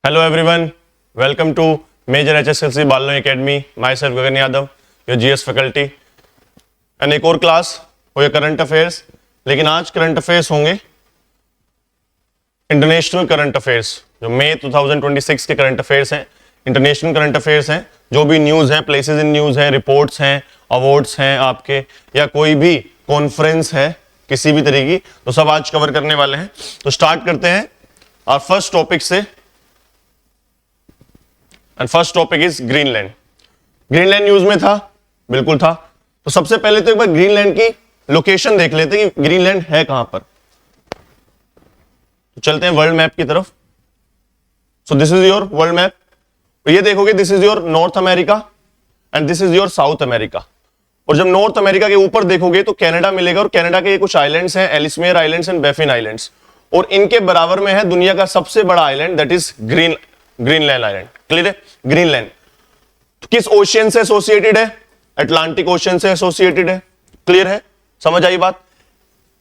Hello everyone, welcome to Major HSLC बालनो Academy. Myself Gagan Yadav, your GS faculty. And एक और class हो या current affairs, लेकिन आज करंट अफेयर्स होंगे इंटरनेशनल करंट अफेयर्स, जो मई 2026 के करंट अफेयर्स हैं, इंटरनेशनल करंट अफेयर्स हैं, जो भी न्यूज़ हैं, प्लेसेस इन न्यूज़ हैं, रिपोर्ट्स हैं, अवार्ड्स हैं आपके, या कोई भी कॉन्फ्रेंस है किसी भी तरह की, तो सब आज कवर करने वाले हैं. तो स्टार्ट करते हैं और फर्स्ट टॉपिक से. And first topic is Greenland. Greenland news में था, बिल्कुल था. तो सबसे पहले तो एक बार ग्रीनलैंड की लोकेशन देख लेते हैं कि ग्रीनलैंड है कहां पर. तो चलते हैं वर्ल्ड मैप की तरफ. So this is your world map. तो ये देखोगे, this is your north America and this is your south America. और जब नॉर्थ अमेरिका के ऊपर देखोगे तो कनाडा मिलेगा, और कनाडा के कुछ आइलैंड्स हैं, एलिसमेयर आइलैंड्स एंड बैफिन आइलैंड्स. और इनके बराबर में है दुनिया का सबसे बड़ा island, that is Greenland island. Clear है? ग्रीनलैंड किस ओशियन से एसोसिएटेड है? अटलांटिक ओशियन से एसोसिएटेड है. क्लियर है? समझ आई बात?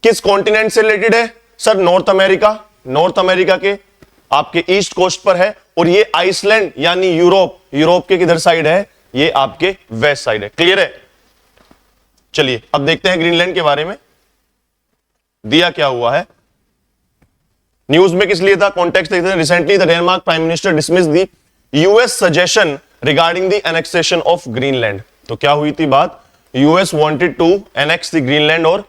किस कॉन्टिनेंट से रिलेटेड है? Sir north America. North America के आपके ईस्ट कोस्ट पर है. और ये आइसलैंड यानी यूरोप के किधर साइड है? ये आपके वेस्ट साइड है. क्लियर है? चलिए अब देखते हैं ग्रीनलैंड के बारे में दिया क्या हुआ है. न्यूज में किस लिए था, कॉन्टेक्स्ट देखते हैं. Recently the Denmark prime minister dismiss the US suggestion regarding the annexation of Greenland. तो क्या हुई थी बात? US wanted to annex the Greenland और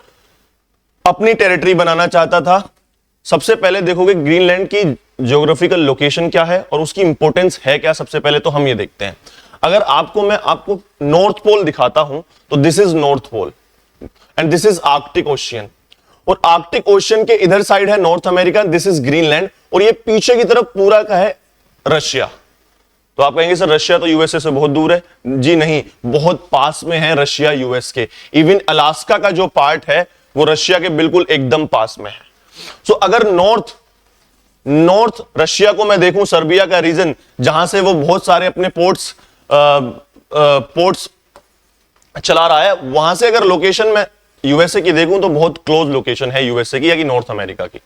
अपनी टेरिटरी बनाना चाहता था. सबसे पहले देखोगे ग्रीनलैंड की ज्योग्राफिकल लोकेशन क्या है और उसकी इंपॉर्टेंस है क्या. सबसे पहले तो हम ये देखते हैं. अगर मैं आपको नॉर्थ पोल दिखाता हूं तो this is North Pole and this is Arctic Ocean. और आर्कटिक ओशियन के इधर साइड है North America, this is Greenland. और ये पीछे की तरफ पूरा का है रशिया. तो आप कहेंगे सर रशिया तो यूएसए से बहुत दूर है. जी नहीं, बहुत पास में है रशिया यूएस के. इवन अलास्का का जो पार्ट है वो रशिया के बिल्कुल एकदम पास में है. सो अगर नॉर्थ रशिया को मैं देखूं, सर्बिया का रीजन जहां से वो बहुत सारे अपने पोर्ट्स चला रहा है, वहां से अगर लोकेशन में यूएसए की देखूं तो बहुत क्लोज लोकेशन है यूएसए की या कि नॉर्थ अमेरिका की.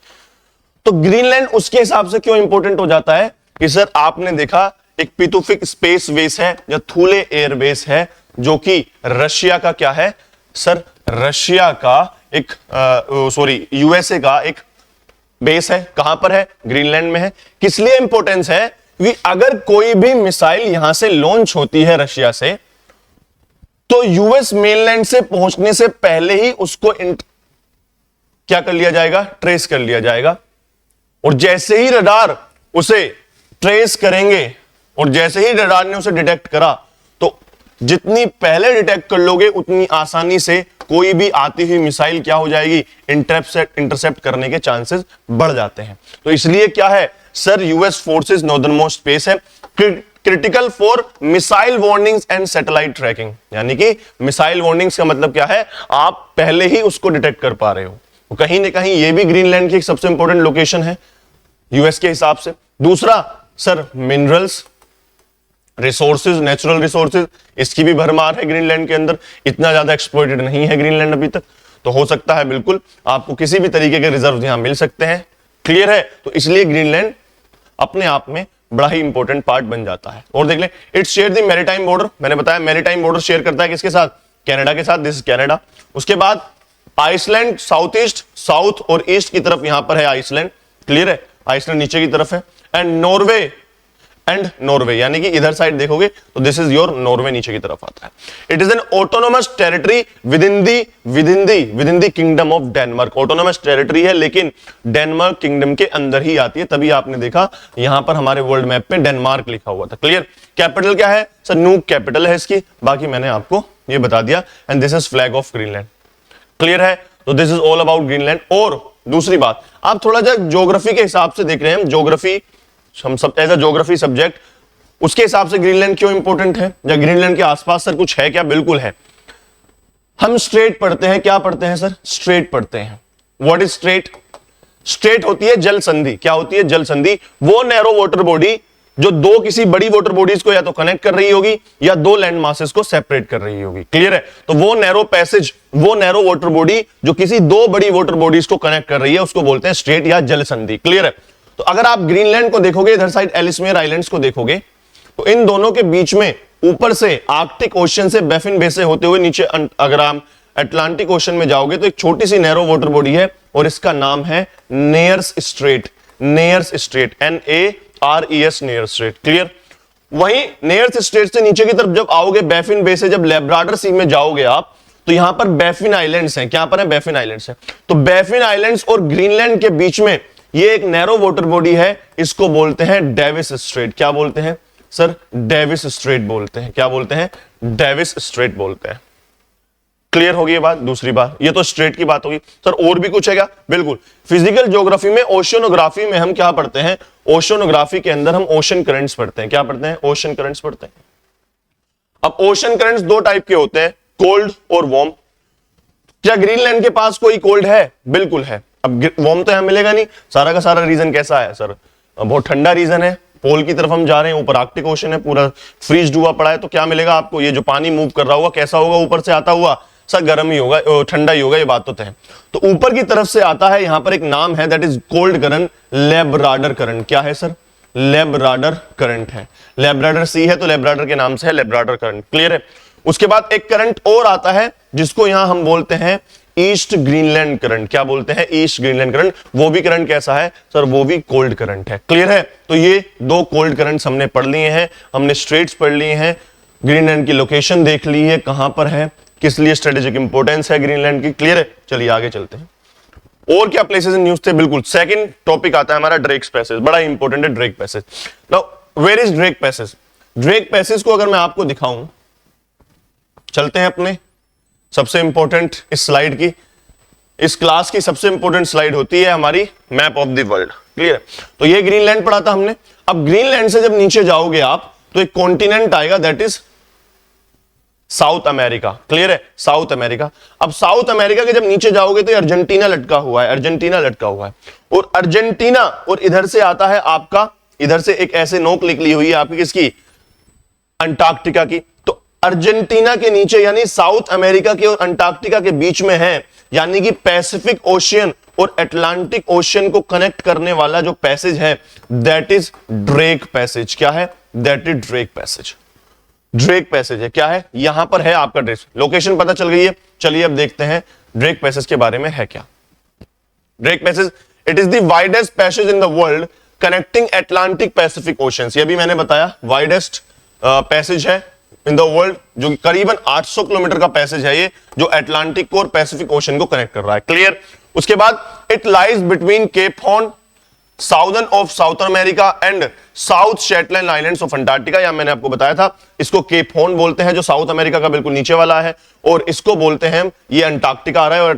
तो ग्रीनलैंड उसके हिसाब से क्यों इंपॉर्टेंट हो जाता है कि सर आपने देखा एक पितुफिक स्पेस बेस है या थूले एयर बेस है, जो कि रशिया का क्या है सर? रशिया का एक यूएसए का एक बेस है. कहां पर है? ग्रीनलैंड में है. किस लिए इंपॉर्टेंस है? कि अगर कोई भी मिसाइल यहां से लॉन्च होती है रशिया से, तो यूएस मेनलैंड से पहुंचने से पहले ही उसको क्या कर लिया जाएगा? ट्रेस कर लिया जाएगा. और जैसे ही रडार उसे ट्रेस करेंगे और जैसे ही रडार ने उसे डिटेक्ट करा, तो जितनी पहले डिटेक्ट कर लोगे उतनी आसानी से कोई भी आती हुई मिसाइल क्या हो जाएगी? इंटरसेप्ट करने के चांसेस बढ़ जाते हैं. तो इसलिए क्या है sir, US forces northern most space है, critical for missile warnings and satellite tracking. यानी कि मिसाइल वार्निंग्स का मतलब क्या है? आप पहले ही उसको डिटेक्ट कर पा रहे हो. तो कहीं ना कहीं ये भी ग्रीनलैंड की एक सबसे इंपॉर्टेंट लोकेशन है यूएस के हिसाब से. दूसरा sir minerals, resources, natural resources, इसकी भी भरमार है ग्रीनलैंड के अंदर. इतना ज्यादा एक्सप्लॉइटेड नहीं है ग्रीनलैंड अभी तक. तो हो सकता है बिल्कुल आपको किसी भी तरीके के रिजर्व यहां मिल सकते हैं. क्लियर है? तो इसलिए ग्रीनलैंड अपने आप में बड़ा ही इंपॉर्टेंट पार्ट बन जाता है. और देख ले, its share the maritime border. मैंने बताया मैरीटाइम बॉर्डर शेयर करता है किसके साथ? कनाडा के साथ. This is Canada. उसके बाद आइसलैंड साउथ ईस्ट, साउथ और ईस्ट की तरफ यहां पर है आइसलैंड. क्लियर है? आइसलैंड नीचे की तरफ है. एंड नॉर्वे यानी कि इधर साइड देखोगे तो दिस इज योर नॉर्वे नीचे की तरफ आता है. It is an autonomous territory with in the kingdom of Denmark. Autonomous territory है लेकिन डेनमार्क किंगडम के अंदर ही आती है. तभी आपने देखा यहां पर हमारे वर्ल्ड मैप पे डेनमार्क लिखा हुआ था. क्लियर? कैपिटल क्या है सर? नूक कैपिटल है इसकी. बाकी मैंने आपको ये बता दिया. And this is flag of Greenland. Clear है? तो this is all about Greenland. और दूसरी बात, आप थोड़ा सा ज्योग्राफी के हिसाब से देख रहे हैं. ज्योग्राफी हम सब एज अ ज्योग्राफी सब्जेक्ट, उसके हिसाब से ग्रीनलैंड क्यों इंपॉर्टेंट है या ग्रीनलैंड के आसपास सर कुछ है क्या? बिल्कुल है. हम स्ट्रेट पढ़ते हैं. क्या पढ़ते हैं सर? स्ट्रेट पढ़ते हैं. What is straight? स्ट्रेट होती है जल संधि. क्या होती है? जल संधि. वो नैरो वाटर बॉडी जो दो किसी बड़ी वाटर बॉडीज को या तो कनेक्ट कर रही होगी या दो लैंड मासेस को सेपरेट कर रही होगी। क्लियर है? तो वो नैरो पैसेज, वो नैरो वाटर बॉडी जो किसी दो बड़ी वाटर बॉडीज को कनेक्ट कर रही है उसको बोलते हैं स्ट्रेट या जल संधि। क्लियर है? तो अगर आप ग्रीनलैंड को देखोगे, इधर साइड एलिसमेयर आइलैंड्स को देखोगे, तो इन दोनों के बीच में ऊपर से आर्कटिक ओशन से बैफिन बे से होते हुए नीचे अगर आप अटलांटिक ओशन में जाओगे तो एक छोटी सी नैरो वाटर बॉडी है और इसका नाम है नेयर्स straight. नेयर्स straight, NARES, नेयर्स straight. Clear? वहीं नेयर्स स्ट्रेट से नीचे की तरफ जब आओगे बैफिन बे से, जब लैब्राडोर सी में जाओगे आप, तो यहां पर बैफिन आइलैंड्स हैं। क्या पर है? बैफिन आइलैंड्स हैं। तो बैफिन आइलैंड्स और ग्रीनलैंड के बीच में ये एक नैरो वाटर बॉडी है, इसको बोलते हैं डेविस स्ट्रेट। क्या बोलते हैं सर? डेविस स्ट्रेट बोलते हैं। क्या बोलते हैं? डेविस स्ट्रेट बोलते हैं। क्लियर होगी ये बात? दूसरी बात, ये तो स्ट्रेट की बात होगी। सर और भी कुछ है क्या? बिल्कुल। फिजिकल ज्योग्राफी में, ओशियनोग्राफी में हम क्या पढ़ते हैं? ओशियनोग्राफी के अंदर हम ओशन करंट्स पढ़ते हैं। क्या पढ़ते हैं? ओशन करंट्स पढ़ते हैं। अब ओशन करंट्स दो टाइप के होते हैं, कोल्ड और वार्म। क्या ग्रीनलैंड के पास कोई कोल्ड है? बिल्कुल है। अब वार्म तो यहां मिलेगा नहीं। सारा का सारा रीजन कैसा है सर? बहुत ठंडा रीजन है, पोल की तरफ हम जा रहे हैं, ऊपर आर्कटिक ओशन है, पूरा फ्रीज हुआ पड़ा है। तो क्या मिलेगा आपको? ये जो पानी मूव कर रहा होगा कैसा होगा? ऊपर से आता हुआ सर गर्म ही होगा, ठंडा ही होगा, ये बात तो तय है। तो ऊपर की तरफ से आता है, यहां पर एक नाम है, that is cold current, Labrador current. क्या है सर? लैब्राडोर करंट है। लैब्राडोर सी है तो लैब्राडोर के नाम से है लैब्राडोर करंट। क्लियर है? उसके बाद एक करंट और आता है जिसको यहां हम बोलते हैं ईस्ट ग्रीनलैंड करंट। क्या बोलते हैं? East Greenland current. वो भी करंट कैसा है सर? वो भी कोल्ड करंट है। क्लियर है? तो ये दो कोल्ड करंट्स हमने पढ़ लिए हैं, हमने स्ट्रेट्स पढ़ लिए हैं, ग्रीनलैंड की लोकेशन देख ली है, कहां पर है, किस लिए स्ट्रेटेजिक इंपॉर्टेंस है ग्रीनलैंड की। क्लियर है? चलिए आगे चलते हैं। और क्या प्लेसेस इन न्यूज थे? बिल्कुल, सेकंड टॉपिक आता है हमारा ड्रेक्स पैसेज। बड़ा इंपॉर्टेंट है Drake Passage. Now where is Drake Passage? Drake Passage को अगर मैं आपको दिखाऊं, चलते हैं अपने सबसे इंपॉर्टेंट इस स्लाइड की, इस क्लास की सबसे इंपॉर्टेंट स्लाइड होती है हमारी map of the world. Clear है? तो ये ग्रीनलैंड पढ़ा था हमने। अब ग्रीनलैंड से जब नीचे जाओगे आप तो एक कॉन्टिनेंट आएगा, that is South America. Clear है? South America. अब साउथ अमेरिका के जब नीचे जाओगे तो अर्जेंटीना लटका हुआ है, अर्जेंटीना लटका हुआ है। और अर्जेंटीना और इधर से आता है आपका, इधर से एक ऐसे नोक निकली हुई है आपकी, किसकी? अंटार्कटिका की। तो अर्जेंटीना के नीचे यानी साउथ अमेरिका के और अंटार्कटिका के बीच में है, यानी कि पैसिफिक ओशियन और अटलांटिक ओशियन को कनेक्ट करने वाला जो पैसेज है दैट इज ड्रेक पैसेज। क्या है? That is Drake Passage. Drake passage है। क्या है? यहां पर है आपका ड्रेक। लोकेशन पता चल गई है। चलिए अब देखते हैं ड्रेक पैसेज के बारे में है क्या। Drake passage, it is the widest passage in the world connecting Atlantic Pacific oceans. ये भी मैंने बताया, वाइडेस्ट पैसेज है इन द वर्ल्ड, जो करीबन 800 किलोमीटर का पैसेज है ये, जो अटलांटिक को और पैसिफिक ओशन को कनेक्ट कर रहा है। क्लियर? उसके बाद it lies between Cape Horn, southern of south America and south Shetland islands of Antarctica. या मैंने आपको बताया था, इसको केप हॉर्न बोलते हैं जो साउथ अमेरिका का बिल्कुल नीचे वाला है, और इसको बोलते हैं, ये अंटार्कटिका आ रहा है, और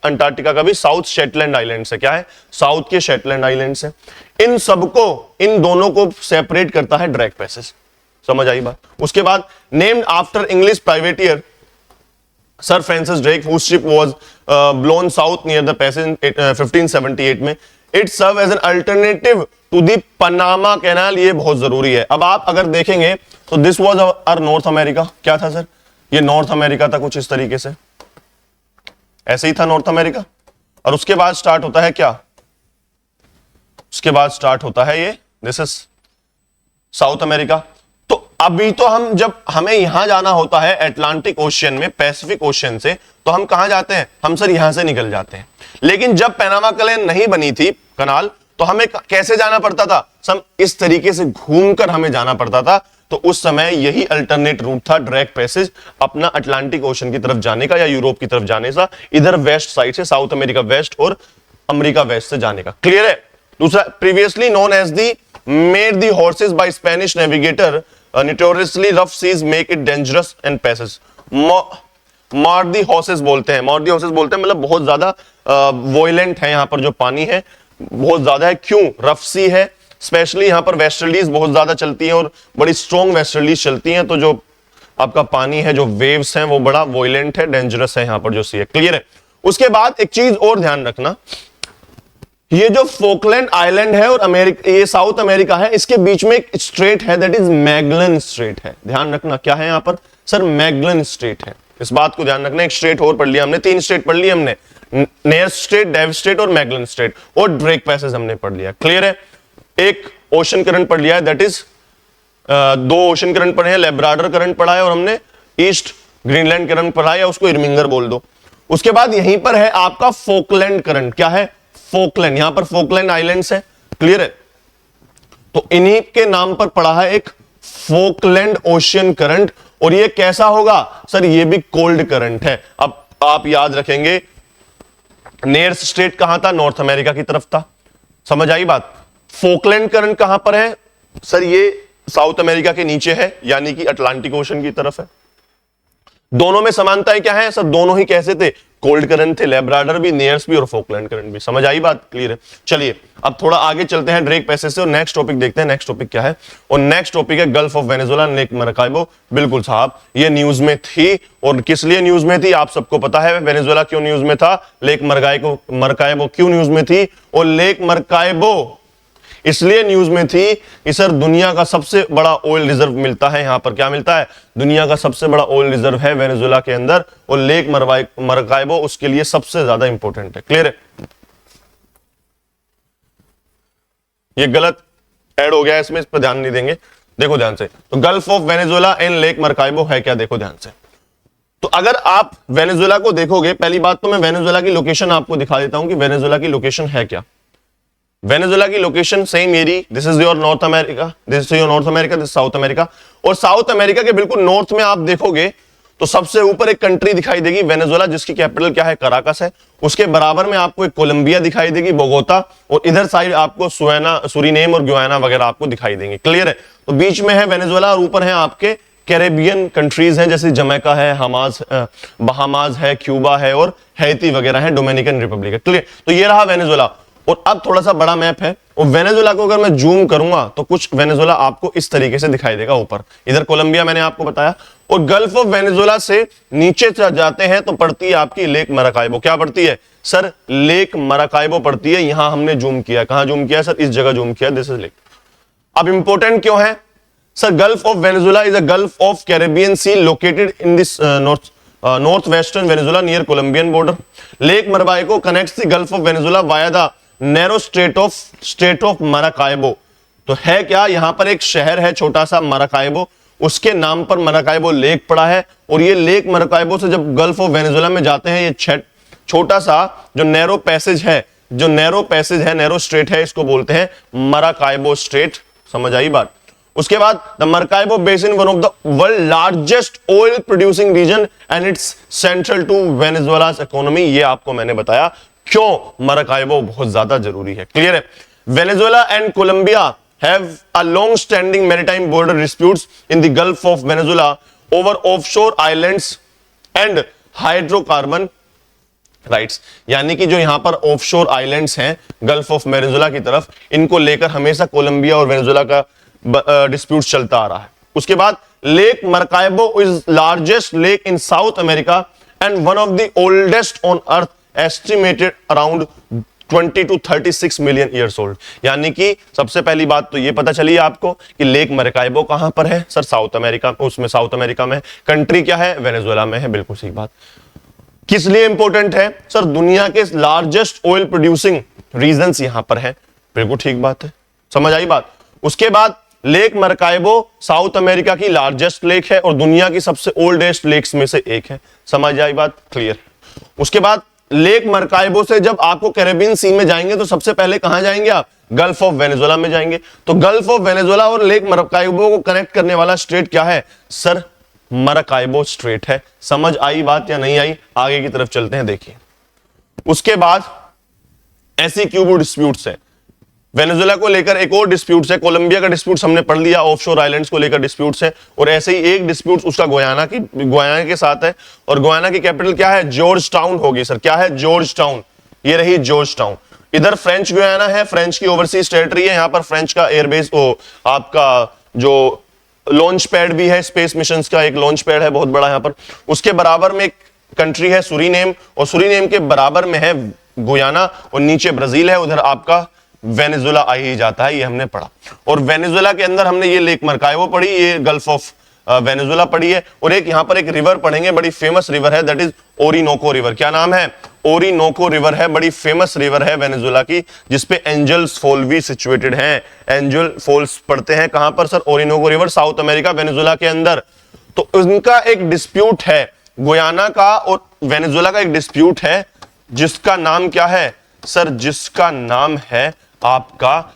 अंटार्कटिका का भी साउथ शेटलैंड आइलैंड्स है। क्या है? साउथ के शेटलैंड आइलैंड्स है। इन सबको, इन दोनों को सेपरेट करता है ड्रेक पैसेज। समझ आई बात? उसके बाद named after English privateer sir Francis Drake, whose ship was blown south near the passage in 1578 में। It served as an alternative to the Panama Canal। ये बहुत जरूरी है। अब आप अगर देखेंगे तो this was our North America. क्या था सर? ये नॉर्थ अमेरिका था कुछ इस तरीके से, ऐसे ही था नॉर्थ अमेरिका। और उसके बाद स्टार्ट होता है क्या? उसके बाद स्टार्ट होता है ये, दिस इज साउथ अमेरिका। तो अभी तो हम, जब हमें यहां जाना होता है अटलांटिक ओशियन में पैसिफिक ओशियन से, तो हम कहां जाते हैं? हम सर यहां से निकल जाते हैं। लेकिन जब पैनामा कैनाल नहीं बनी थी, कनाल, तो हमें कैसे जाना पड़ता था? सब इस तरीके से घूमकर हमें जाना पड़ता था। तो उस समय यही अल्टरनेट रूट था ड्रेक पैसेज, अपना अटलांटिक ओशन की तरफ जाने का या यूरोप की तरफ जाने का, इधर वेस्ट साइड से, साउथ अमेरिका वेस्ट और अमेरिका वेस्ट से जाने का। क्लियर है? दूसरा, previously known as the Mar de Hoces by Spanish navigator, notoriously rough seas make it dangerous and passes। मार दी हॉर्सेस बोलते हैं, मार दी हॉर्सेस बोलते हैं, मतलब बहुत ज्यादा वॉयलेंट है, यहाँ पर जो पानी है बहुत ज्यादा है। क्यों? रफ सी है, स्पेशली यहाँ पर वेस्टर्लीज बहुत ज्यादा चलती हैं और बड़ी स्ट्रॉन्ग वेस्टर्लीज चलती हैं, तो जो आपका पानी है, जो वेव्स हैं, वो बड़ा वॉयलेंट है, डेंजरस है यहाँ पर जो सी है। क्लियर है? उसके बाद एक चीज और ध्यान रखना, ये जो फोकलैंड आइलैंड है और अमेरिका, ये साउथ अमेरिका है, इसके बीच में एक स्ट्रेट है, दैट इज मैगलन स्ट्रेट है। ध्यान रखना, क्या है यहाँ पर सर? मैगलन स्ट्रेट है। इस बात को ध्यान रखना। एक स्ट्रेट और पढ़ लिया हमने, 3 स्ट्रेट पढ़ लिए हमने, नेयर स्ट्रेट, डेव स्ट्रेट और मैगलन स्ट्रेट, और ड्रेक पैसेज हमने पढ़ लिया। क्लियर है? एक ओशन करंट पढ़ लिया है, दैट इज दो ओशन करंट पढ़े हैं, लेब्राडोर करंट पढ़ा है और हमने ईस्ट ग्रीनलैंड करंट पढ़ा है, या उसको इरमिंगर बोल दो। उसके बाद यहीं पर है आपका फोकलैंड करंट। क्या है? फोकलैंड। यहां पर फोकलैंड आइलैंड्स है। क्लियर है? तो इन्हीं के नाम पर पड़ा है एक फोकलैंड ओशियन करंट। और ये कैसा होगा सर? ये भी कोल्ड करंट है। अब आप याद रखेंगे नेयर्स स्ट्रेट कहां था? नॉर्थ अमेरिका की तरफ था। समझ आई बात? फोकलैंड करंट कहां पर है सर? ये साउथ अमेरिका के नीचे है, यानी कि अटलांटिक ओशन की तरफ है। दोनों में समानताएं क्या है सर? दोनों ही कैसे थे? कोल्ड करंट थे, लेब्राडोर भी, नेयर्स भी और फोकलैंड करंट भी। समझ आई बात? क्लियर है? चलिए अब थोड़ा आगे चलते हैं ड्रेक पैसेज से और नेक्स्ट टॉपिक देखते हैं। नेक्स्ट टॉपिक क्या है? और नेक्स्ट टॉपिक है गल्फ ऑफ वेनेजुला, लेक मरकाइबो। बिल्कुल साहब, ये न्यूज में थी। और किस लिए न्यूज में थी आप सबको पता है। वेनेजुला क्यों न्यूज में था, लेक मरकाइबो क्यों न्यूज में थी, और लेक मरकाइबो इसलिए न्यूज में थी कि सर दुनिया का सबसे बड़ा ऑयल रिजर्व मिलता है यहां पर। क्या मिलता है? दुनिया का सबसे बड़ा ऑयल रिजर्व है वेनेजुला के अंदर, और लेक मरकाइबो उसके लिए सबसे ज्यादा इंपॉर्टेंट है। क्लियर है? ये गलत ऐड हो गया, इसमें इस पर ध्यान नहीं देंगे। देखो ध्यान से, तो gulf of Venezuela and lake Maracaibo है क्या? देखो ध्यान से। तो अगर आप वेनेजुला को देखोगे, पहली बात तो मैं वेनेजुला की लोकेशन आपको दिखा देता हूं कि वेनेजुला की लोकेशन है क्या। वेनेजुला की लोकेशन सेम मेरी, this is your north America, this is your north America, this south America. और साउथ अमेरिका के बिल्कुल नॉर्थ में आप देखोगे तो सबसे ऊपर एक कंट्री दिखाई देगी वेनेजुला, जिसकी कैपिटल क्या है? कराकस है। उसके बराबर में आपको एक कोलंबिया दिखाई देगी, बोगोता, और इधर साइड आपको सुरीनेम और गुयाना वगैरह आपको दिखाई देंगे। क्लियर है? तो बीच में है वेनेजुला और ऊपर है आपके कैरेबियन कंट्रीज हैं, जैसे जमैका है, बहामाज है, क्यूबा है और हैती वगैरह है, डोमिनिकन रिपब्लिक है। क्लियर? तो ये रहा वेनेजुला। और अब थोड़ा सा बड़ा मैप है, और वेनेजुला को अगर मैं जूम करूंगा तो कुछ वेनेजुला आपको इस तरीके से दिखाई देगा ऊपर। इधर कोलंबिया मैंने आपको बताया, और गल्फ ऑफ वेनेजुला से नीचे जाते हैं तो पड़ती है आपकी लेक मरकाइबो। क्या पड़ती है सर? लेक मरकाइबो पड़ती है। यहां हमने जूम किया, कहां जूम किया सर? इस जगह जूम किया, दिस इज लेक। अब इंपॉर्टेंट क्यों है sir? Gulf of Venezuela is a gulf of Caribbean sea located in this north western Venezuela near Colombian border. Lake Maracaibo connects the gulf of Venezuela via the narrow strait of Maracaibo. तो है क्या? यहां पर एक शहर है छोटा सा मराकाइबो, उसके नाम पर मराकाइबो लेक पड़ा है। और ये लेक मराकाइबो से जब गल्फ ऑफ वेनेजुला में जाते हैं, ये छोटा सा जो नैरो पैसेज है, नैरो स्ट्रेट है, इसको बोलते हैं मराकाइबो स्ट्रेट। समझ आई बात? उसके बाद the Maracaibo basin one of the world largest oil producing region and it's central to Venezuela's economy. ये आपको मैंने बताया क्यों मरकाइबो बहुत ज्यादा जरूरी है। क्लियर है? Venezuela and Colombia have a long standing maritime border disputes in the gulf of Venezuela over offshore islands and hydrocarbon rights. यानी कि जो यहां पर ऑफशोर आइलैंड्स हैं गल्फ ऑफ वेनेजुएला की तरफ, इनको लेकर हमेशा कोलंबिया और वेनेजुएला का डिस्प्यूट चलता आ रहा है। उसके बाद lake Maracaibo is largest lake in South America and one of the oldest on earth, estimated around 20 to 36 million years old. यानी कि सबसे पहली बात तो ये पता चली आपको कि लेक मरकाइबो कहां पर है सर? साउथ अमेरिका, उसमें साउथ अमेरिका में। कंट्री क्या है? वेनेजुएला में है। बिल्कुल सही बात। किस लिए इंपॉर्टेंट है सर? दुनिया के लार्जेस्ट ऑयल प्रोड्यूसिंग रीजन्स यहां पर है। बिल्कुल ठीक बात है। समझ आई बात? उसके बाद लेक मरकाइबो साउथ अमेरिका की लार्जेस्ट लेक है और दुनिया की सबसे ओल्डेस्ट लेक्स में से एक है। समझ आई बात? क्लियर। उसके बाद लेक मरकाइबो से जब आपको कैरेबियन सी में जाएंगे तो सबसे पहले कहां जाएंगे आप? गल्फ ऑफ वेनेजुएला में जाएंगे। तो गल्फ ऑफ वेनेजुएला और लेक मरकाइबो को कनेक्ट करने वाला स्ट्रेट क्या है सर? मरकाइबो स्ट्रेट है। समझ आई बात या नहीं आई? आगे की तरफ चलते हैं, देखिए। उसके बाद ऐसी क्यूबो डिस्प्यूट्स है। वेनेजुएला को लेकर एक और डिस्प्यूट्स है, कोलंबिया का डिस्प्यूट्स हमने पढ़ लिया, ऑफशोर आइलैंड्स को लेकर डिस्प्यूट्स है, और ऐसे ही एक डिस्प्यूट्स उसका गुयाना के साथ है। और गुयाना की कैपिटल क्या है? जॉर्ज टाउन होगी सर। क्या है? George town. ये रही जॉर्ज टाउन। इधर फ्रेंच गुयाना है, फ्रेंच की ओवरसीज टेरिटरी है। यहां पर फ्रेंच का एयरबेस, आपका जो लॉन्च पैड भी है, स्पेस मिशन का एक लॉन्च पैड है बहुत बड़ा यहां पर। उसके बराबर में एक कंट्री है सुरीनेम, और सुरीनेम के बराबर में है गुयाना, और नीचे ब्राजील है, उधर आपका वेनेजुएला आ ही जाता है। ये हमने पढ़ा। और वेनेजुएला के अंदर हमने ये लेक मरकाइबो पढ़ी, ये गल्फ ऑफ वेनेजुएला पढ़ी है। और एक यहां पर एक रिवर पढ़ेंगे, बड़ी फेमस रिवर है, दैट इज ओरिनोको रिवर। क्या नाम है? ओरिनोको रिवर है, बड़ी फेमस रिवर है वेनेजुएला की, जिसपे एंजल्स फॉल भी सिचुएटेड है। एंजल फॉल्स पड़ते हैं कहां पर sir? Orinoco river, south America, Venezuela के अंदर। तो उनका एक डिस्प्यूट है, गुयाना का और वेनेजुएला का एक डिस्प्यूट है, जिसका नाम क्या है सर? जिसका नाम है आपका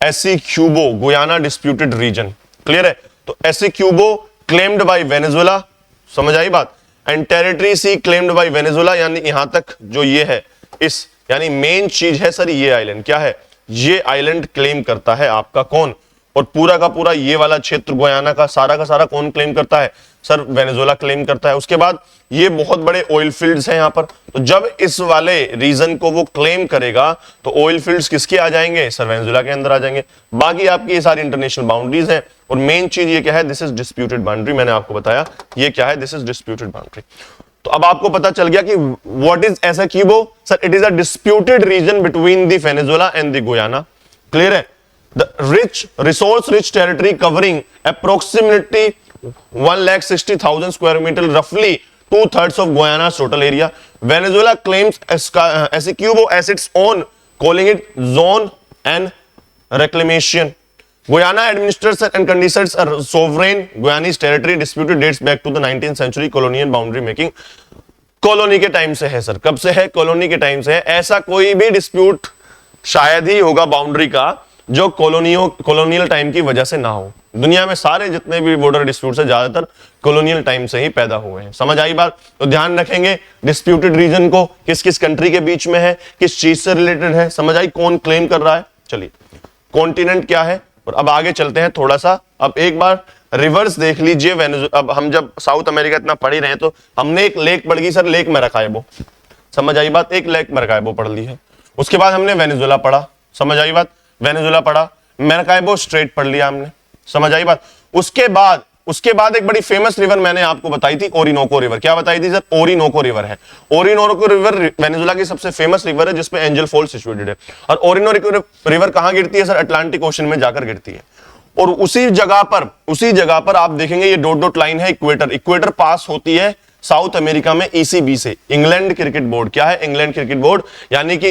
Essequibo, Guyana disputed region. Clear है? तो एसिक्यूबो क्लेम्ड बाय वेनेजुएला, समझ आई बात? And territory see claimed by Venezuela, यानी यहां तक जो ये है, इस यानी मेन चीज है सर ये आइलैंड। क्या है? ये आइलैंड क्लेम करता है आपका कौन? और पूरा का पूरा ये वाला क्षेत्र गुयाना का सारा कौन क्लेम करता है सर? वेनेजुएला क्लेम करता है। उसके बाद ये बहुत बड़े ऑयल फील्ड्स हैं यहां पर, तो जब इस वाले रीजन को वो क्लेम करेगा तो ऑयल फील्ड्स किसके आ जाएंगे सर? वेनेजुएला के अंदर आ जाएंगे। बाकी आपकी ये सारी इंटरनेशनल बाउंड्रीज हैं, और मेन चीज ये क्या है? This is disputed boundary. मैंने आपको बताया ये क्या है, दिस इज डिस्प्यूटेड बाउंड्री। तो अब आपको पता चल गया कि what is Essequibo sir? It is a disputed region between the Venezuela and the Guyana. Clear है? The resource rich territory covering approximately 1,60,000 square meter, roughly 2/3 of Guyana's total area. Venezuela claims Essequibo as its own, calling it zone and reclamation. Guyana administers and conditions a sovereign Guyanese territory. Disputed dates back to the 19th century colonial boundary making. Colony के time से है sir. कब से है? Colony के time से है। ऐसा कोई भी डिस्प्यूट शायद ही होगा बाउंड्री का जो कॉलोनियल टाइम की वजह से ना हो। दुनिया में सारे जितने भी बॉर्डर डिस्प्यूट्स है ज्यादातर कॉलोनियल टाइम से ही पैदा हुए हैं। समझ आई बात? तो ध्यान रखेंगे डिस्प्यूटेड रीजन को किस किस कंट्री के बीच में है, किस चीज से रिलेटेड है। समझ आई? कौन क्लेम कर रहा है? चलिए, कॉन्टिनेंट क्या है, और अब आगे चलते हैं थोड़ा सा। अब एक बार रिवर्स देख लीजिए। अब हम जब साउथ अमेरिका इतना पढ़ ही रहे हैं तो हमने एक लेक पढ़ गई सर, लेक मैराकाइबो। समझ आई बात? एक लेक मैराकाइबो पढ़ ली है। उसके बाद हमने वेनेजुएला पढ़ा। समझ आई बात? वेनेजुएला पढ़ा, मैराकाइबो स्ट्रेट पढ़ लिया हमने। समझ आई बात? उसके बाद एक बड़ी फेमस रिवर मैंने आपको बताई थी, ओरिनोको रिवर। क्या बताई थी सर? ओरिनोको रिवर है। ओरिनोको रिवर वेनेजुएला की सबसे फेमस रिवर है, जिसमें एंजल फॉल्स सिचुएटेड है। और ओरिनोको रिवर कहां गिरती है सर? अटलांटिक ओशन में जाकर गिरती है। और उसी जगह पर आप देखेंगे ये डॉट डॉट लाइन है इक्वेटर पास होती है साउथ अमेरिका में ईसीबी से। इंग्लैंड क्रिकेट बोर्ड, क्या है? इंग्लैंड क्रिकेट बोर्ड, यानी कि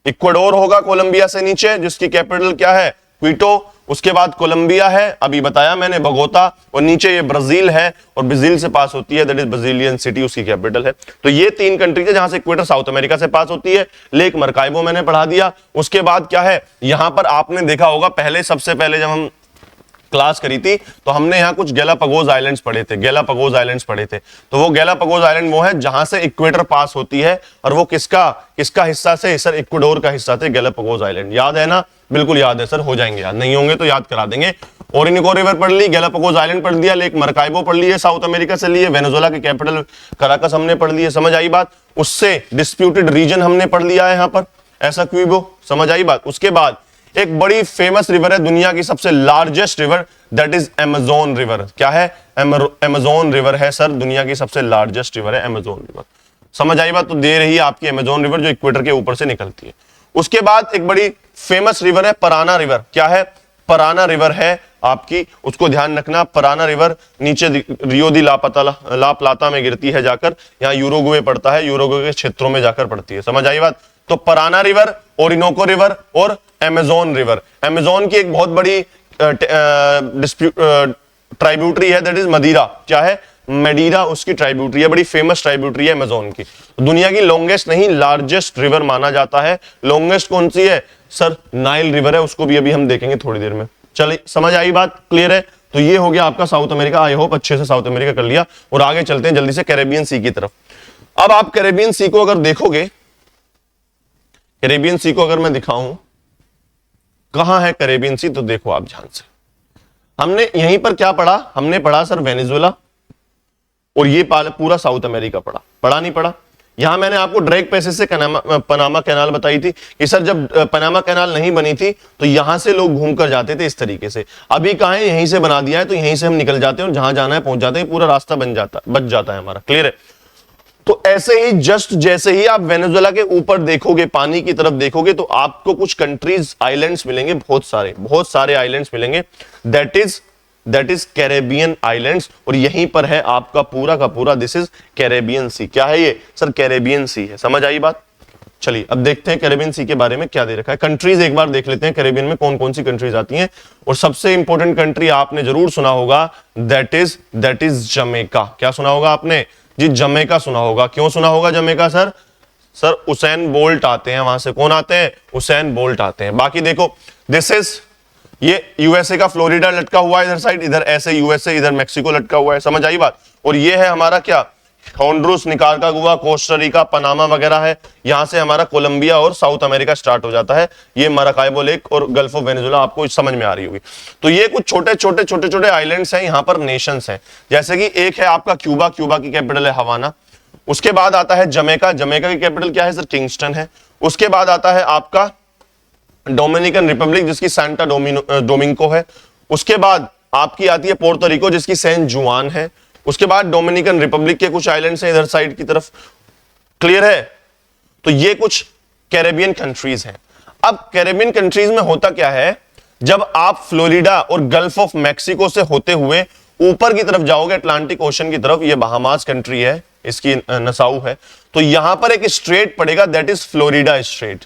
इक्वाडोर होगा कोलंबिया से नीचे, जिसकी कैपिटल क्या है? क्विटो। उसके बाद कोलंबिया है, अभी बताया मैंने, बगोता। और नीचे ये ब्राजील है, और ब्राजील से पास होती है, दैट इज ब्राजीलियन सिटी, उसकी कैपिटल है। तो ये तीन कंट्रीज है जहां से इक्वेटर साउथ अमेरिका से पास होती है। लेक मरकाइबो मैंने पढ़ा दिया। उसके बाद क्या है? यहां पर आपने देखा होगा सबसे पहले जब हम क्लास करी थी तो हमने यहाँ कुछ गैलापागोस आइलैंड्स पढ़े थे। तो वो गैलापागोस आइलैंड वो है जहां से इक्वेटर पास होती है, और वो किसका हिस्सा से सर? इक्वाडोर का हिस्सा थे गैलापागोस आइलैंड। याद है ना? बिल्कुल याद है सर, हो जाएंगे याद, नहीं होंगे तो याद करा देंगे। ओरिनोको रिवर पढ़ ली, गैलापागोस आइलैंड पढ़ लिया, लेक मरकाइबो पढ़ लिए, साउथ अमेरिका से लिए, वेनेजुएला की कैपिटल कराकस हमने पढ़ ली है। समझ आई बात? उससे डिस्प्यूटेड रीजन हमने पढ़ लिया है यहाँ पर, ऐसा क्यूबो। समझ आई बात? उसके बाद एक बड़ी फेमस रिवर है, दुनिया की सबसे largest river, that is Amazon river. क्या है? अमेज़न रिवर है सर, दुनिया की सबसे लार्जेस्ट रिवर है अमेज़न रिवर। समझ आई बात? तो दे रही है आपकी अमेज़न रिवर, जो इक्वेटर के ऊपर से निकलती है। उसके बाद एक बड़ी फेमस रिवर है पराना रिवर। क्या है? पराना रिवर है आपकी, उसको ध्यान रखना। पराना रिवर नीचे रियो दी ला प्लाता में गिरती है जाकर, यहाँ यूरुग्वे पड़ता है, यूरुग्वे के क्षेत्रों में जाकर पड़ती है। समझ आई बात? तो पराना रिवर, ओरिनोको रिवर और अमेज़न रिवर। अमेज़न की एक बहुत बड़ी ट्राइब्यूटरी है, दैट इज मदीरा। क्या है? मदीरा उसकी ट्राइब्यूटरी है, बड़ी फेमस ट्राइब्यूटरी है अमेज़न की। दुनिया की लॉन्गेस्ट नहीं, लार्जेस्ट रिवर माना जाता है। लॉन्गेस्ट कौन सी है सर? नाइल रिवर है, उसको भी अभी हम देखेंगे थोड़ी देर में। चलिए, समझ आई बात? क्लियर है? तो ये हो गया आपका साउथ अमेरिका। आई होप अच्छे से साउथ अमेरिका कर लिया। और आगे चलते हैं जल्दी से कैरेबियन सी की तरफ। अब आप कैरेबियन सी को अगर देखोगे, कैरेबियन सी को अगर मैं दिखाऊं कहां है कैरेबियन सी, तो देखो आप ध्यान से। हमने यहीं पर क्या पढ़ा? हमने पढ़ा सर वेनेजुएला, और ये पूरा साउथ अमेरिका पढ़ा नहीं पढ़ा? यहां मैंने आपको ड्रेक पैसेज से पनामा कैनाल बताई थी कि सर जब पनामा कैनाल नहीं बनी थी तो यहां से लोग घूमकर जाते थे इस तरीके से। अभी कहां है? यहीं से बना दिया है, तो यहीं से हम निकल जाते हैं और जहां जाना है पहुंच जाते हैं, पूरा रास्ता बच जाता है हमारा। क्लियर है? तो ऐसे ही जस्ट जैसे ही आप वेनेजुएला के ऊपर देखोगे, पानी की तरफ देखोगे, तो आपको कुछ कंट्रीज आइलैंड्स मिलेंगे, बहुत सारे आइलैंड्स मिलेंगे। That is that is Caribbean islands, और यहीं पर है आपका पूरा का पूरा दिस इज कैरेबियन सी। क्या है ये सर? कैरेबियन सी है। समझ आई बात? चलिए अब देखते हैं कैरेबियन सी के बारे में क्या दे रखा है। कंट्रीज एक बार देख लेते हैं कैरेबियन में कौन कौन सी कंट्रीज आती हैं, और सबसे इंपॉर्टेंट कंट्री आपने जरूर सुना होगा दैट इज जमैका। क्या सुना होगा आपने जी? जमैका सुना होगा। क्यों सुना होगा Jamaica sir? Sir Usain bolt आते हैं वहां से। कौन आते हैं? उसैन बोल्ट आते हैं। बाकी देखो दिस इज ये यूएसए का फ्लोरिडा लटका हुआ है इधर साइड, इधर ऐसे यूएसए, इधर मैक्सिको लटका हुआ है। समझ आई बात? और ये है हमारा क्या? Honduras, Nicaragua, Costa Rica, Panama वगैरह है। यहां से हमारा कोलंबिया और साउथ अमेरिका स्टार्ट हो जाता है। ये मराकाइबो लेक और गल्फ ऑफ वेनेजुला आपको समझ में आ रही होगी। तो ये कुछ छोटे छोटे छोटे छोटे आइलैंड्स हैं, यहां पर नेशंस हैं। जैसे कि एक है आपका क्यूबा, क्यूबा की कैपिटल है हवाना। उसके बाद आता है जमैका, जमैका की कैपिटल क्या है सर? किंगस्टन है। उसके बाद आता है आपका डोमिनिकन रिपब्लिक जिसकी सैंटा डोमिंगो है। उसके बाद आपकी आती है पोर्टो रिको जिसकी सैन जुआन है। उसके बाद डोमिनिकन रिपब्लिक के कुछ आइलैंड्स हैं इधर साइड की तरफ। क्लियर है? तो ये कुछ कैरेबियन कंट्रीज हैं। अब कैरेबियन कंट्रीज में होता क्या है, जब आप फ्लोरिडा और गल्फ ऑफ मैक्सिको से होते हुए ऊपर की तरफ जाओगे अटलांटिक ओशन की तरफ, ये बहामास कंट्री है, इसकी नसाउ है, तो यहां पर एक स्ट्रेट पड़ेगा दैट इज फ्लोरिडा स्ट्रेट।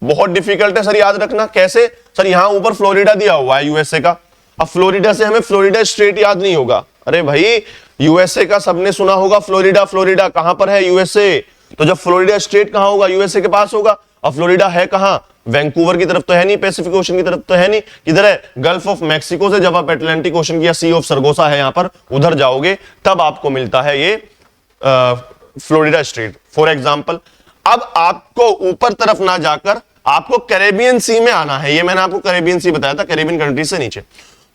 बहुत डिफिकल्ट है सर याद रखना। कैसे सर? यहां ऊपर फ्लोरिडा दिया हुआ है यूएसए का, अब फ्लोरिडा से हमें फ्लोरिडा स्ट्रेट याद नहीं होगा। अरे भाई यूएसए का सबने सुना होगा फ्लोरिडा, फ्लोरिडा कहां पर है? यूएसए। तो जब फ्लोरिडा स्टेट कहां होगा? यूएसए के पास होगा। अब फ्लोरिडा है कहां? वैंकूवर की तरफ तो है नहीं, पैसिफिक ओशन की तरफ तो है नहीं, किधर है? गल्फ ऑफ मैक्सिको से जब आप अटलांटिक ओशन की या सी ऑफ सरगोसा है यहां पर, उधर जाओगे तब आपको मिलता है ये फ्लोरिडा स्ट्रेट फॉर एग्जाम्पल। अब आपको ऊपर तरफ ना जाकर आपको कैरेबियन सी में आना है। ये मैंने आपको कैरेबियन सी बताया था, कैरेबियन कंट्री से नीचे।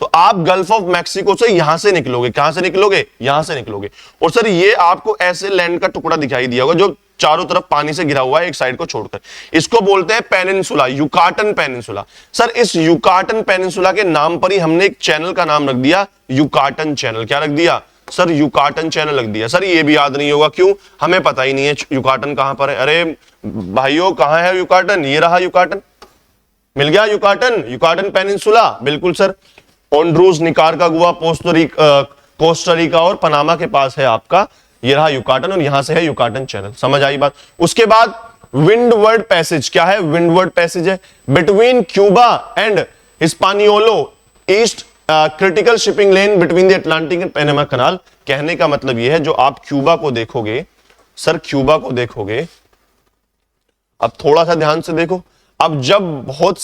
तो आप गल्फ ऑफ मैक्सिको से यहां से निकलोगे। कहां से निकलोगे? यहां से निकलोगे। और सर ये आपको ऐसे लैंड का टुकड़ा दिखाई दिया होगा जो चारों तरफ पानी से घिरा हुआ है एक साइड को छोड़कर। इसको बोलते हैं पेनिनसुला, युकाटन पेनिनसुला। सर इस युकाटन पेनिनसुला के नाम पर ही हमने एक चैनल का नाम रख दिया युकाटन चैनल। क्या रख दिया सर? युकाटन चैनल रख दिया। सर ये भी याद नहीं होगा, क्यों? हमें पता ही नहीं है युकाटन कहां पर है। अरे भाइयों कहां है युकाटन? ये रहा युकाटन, मिल गया युकाटन, युकाटन पेनिनसुला। बिल्कुल sir. Honduras, Nicaragua, Costa Rica और पनामा के पास है आपका ये रहा युकाटन, और यहां से है युकाटन चैनल। समझ आई बात? उसके बाद विंडवर्ड पैसेज। क्या है? विंडवर्ड पैसेज है between Cuba and Hispaniola east, critical shipping lane between the Atlantic and Panama canal. कहने का मतलब यह है जो आप क्यूबा को देखोगे सर, क्यूबा को देखोगे, अब थोड़ा सा ध्यान से देखो। अब जब बहुत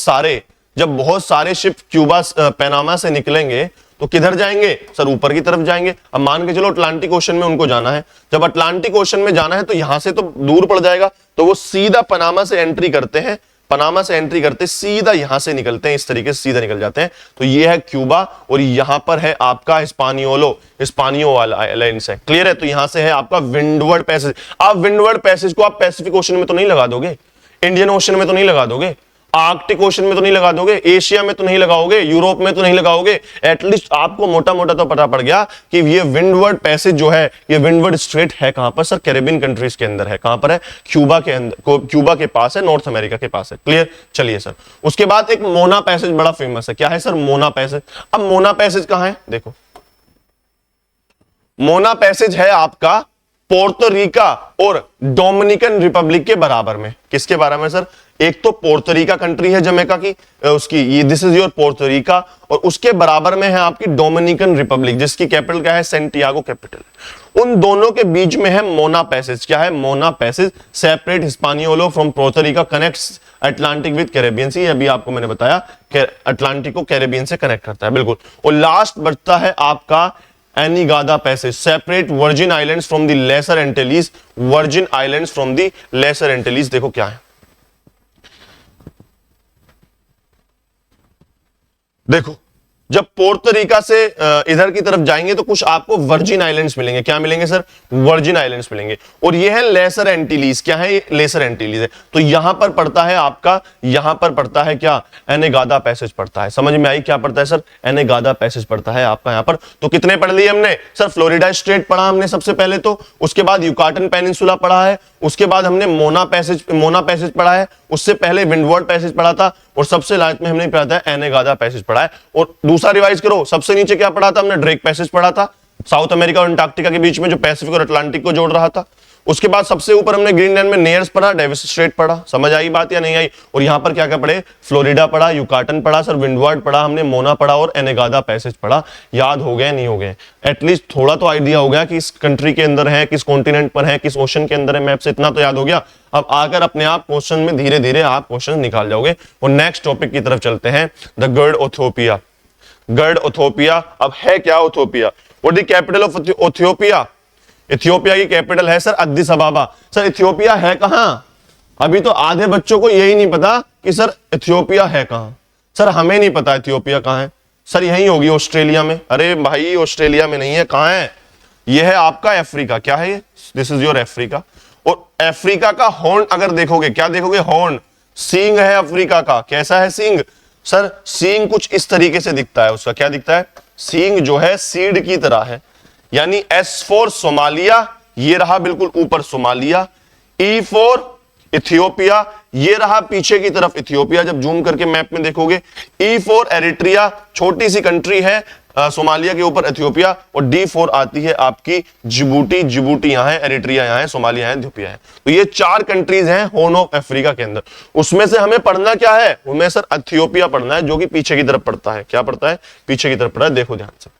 सारे शिप क्यूबा पैनामा से निकलेंगे तो किधर जाएंगे सर? ऊपर की तरफ जाएंगे। अब मान के चलो अटलांटिक ओशन में उनको जाना है। जब अटलांटिक ओशन में जाना है तो यहां से तो दूर पड़ जाएगा, तो वो सीधा पनामा से एंट्री करते हैं, पनामा से एंट्री करते सीधा यहां से निकलते हैं, इस तरीके से सीधा निकल जाते हैं। तो ये है क्यूबा और यहां पर है आपका हिस्पानियो आइलैंड्स है। क्लियर है? तो यहां से है आपका विंडवर्ड पैसेज। अब विंडवर्ड पैसेज को आप पैसिफिक ओशन में तो नहीं लगा दोगे, इंडियन ओशन में तो नहीं लगा दोगे, आर्कटिक ओशन में तो नहीं लगा दोगे, एशिया में तो नहीं लगाओगे, यूरोप में तो नहीं लगाओगे। एटलीस्ट आपको मोटा मोटा तो पता पड़ गया कि ये विंडवर्ड पैसेज जो है, ये विंडवर्ड स्ट्रेट है कहां पर सर? कैरेबियन कंट्रीज के अंदर है। कहां पर है? क्यूबा के अंदर, क्यूबा के पास है, नॉर्थ अमेरिका के पास है। क्लियर? चलिए सर। उसके बाद एक मोना पैसेज बड़ा फेमस है। क्या है सर? मोना पैसेज। अब मोना पैसेज कहां है? देखो, मोना पैसेज है आपका पोर्टो रिका और डोमिनिकन रिपब्लिक के बराबर में। किसके बारे में सर? एक तो पोर्टो रिका कंट्री है जमैका की, उसकी ये this is your Puerto Rico, और उसके बराबर में है आपकी डोमिनिकन रिपब्लिक जिसकी कैपिटल क्या है? Santiago capital. उन दोनों के बीच में है मोना पैसेज। क्या है? Mona passage separate Hispaniola from Puerto Rico, connects Atlantic with Caribbean sea. अभी आपको मैंने बताया कि अटलांटिक को कैरेबियन से कनेक्ट करता है। बिल्कुल। और लास्ट बचता है आपका Anegada passage, separate Virgin Islands from the Lesser Antilles, Virgin Islands from the Lesser Antilles. देखो क्या है, देखो जब पोर्टो रिका से इधर की तरफ जाएंगे तो कुछ आपको वर्जिन आइलैंड्स मिलेंगे। क्या मिलेंगे सर? वर्जिन आइलैंड्स मिलेंगे। और ये है लेसर एंटिलीज। क्या है? ये लेसर एंटिलीज है। तो यहां पर पड़ता है आपका, यहां पर पड़ता है क्या? एनेगादा पैसेज पड़ता है। समझ में आई? क्या पड़ता है सर? एनेगादा पैसेज पड़ता है आपका यहां पर। तो कितने पढ़ लिए हमने सर? फ्लोरिडा स्ट्रेट पढ़ा हमने सबसे पहले तो, उसके बाद युकाटन पेनिनसुला पढ़ा है, उसके बाद हमने मोना पैसेज पढ़ा है, उससे पहले विंडवर्ड पैसेज पढ़ा था, और सबसे लास्ट में हमने पढ़ा था एनेगादा पैसेज पढ़ा है। और दूसरा रिवाइज करो, सबसे नीचे क्या पढ़ा था हमने, ड्रेक पैसेज पढ़ा था, साउथ अमेरिका और अंटार्कटिका के बीच में जो पैसिफिक और अटलांटिक को जोड़ रहा था। उसके बाद सबसे ऊपर हमने ग्रीनलैंड में नेयर्स पढ़ा, डेविस स्ट्रेट पढ़ा, समझ आई बात या नहीं आई। और यहां पर क्या क्या पढ़े, फ्लोरिडा पढ़ा, युकाटन पढ़ा सर, विंडवर्ड पढ़ा हमने, मोना पढ़ा और एनेगादा पैसेज पढ़ा। याद हो गए नहीं हो गए, एटलीस्ट थोड़ा तो आइडिया हो गया कि इस कंट्री के अंदर है, किस कॉन्टिनेंट पर है, किस ओशन के अंदर है, मैप से इतना तो याद हो गया। अब आकर अपने आप क्वेश्चन में धीरे धीरे आप क्वेश्चन निकाल जाओगे। और नेक्स्ट टॉपिक की तरफ चलते हैं, द गर्ड इथियोपिया। गर्ड इथियोपिया, अब है क्या Ethiopia? What the capital of Ethiopia? Ethiopia की कैपिटल है सर अद्दिस अबाबा। सर इथियोपिया है कहां? अभी तो आधे बच्चों को यही नहीं पता कि सर इथियोपिया है कहां। सर हमें नहीं पता इथियोपिया कहां है। सर यही होगी ऑस्ट्रेलिया में। अरे भाई ऑस्ट्रेलिया में नहीं है, कहां है? यह है आपका अफ्रीका। क्या है ये? This is your Africa. और अफ्रीका का हॉर्न अगर देखोगे, क्या देखोगे? हॉर्न, सींग है अफ्रीका का। कैसा है सींग? सर सींग कुछ इस तरीके से दिखता है। उसका क्या दिखता है? सींग जो है सीड की तरह है, यानी एस फॉर सोमालिया, ये रहा बिल्कुल ऊपर सोमालिया, ई फॉर इथियोपिया, ये रहा पीछे की तरफ इथियोपिया, जब जूम करके मैप में देखोगे, ई फॉर एरिट्रिया, छोटी सी कंट्री है सोमालिया के ऊपर इथियोपिया, और डी फॉर आती है आपकी जिबूटी। जिबूटी यहां है, एरिट्रिया यहां है, सोमालिया है, इथियोपिया है। तो ये 4 कंट्रीज हैं हॉर्न ऑफ अफ्रीका के अंदर। उसमें से हमें पढ़ना क्या है? उनमें सर इथियोपिया पढ़ना है, जो कि पीछे की तरफ पड़ता है। क्या पड़ता है? पीछे की तरफ पड़ा है, देखो ध्यान से।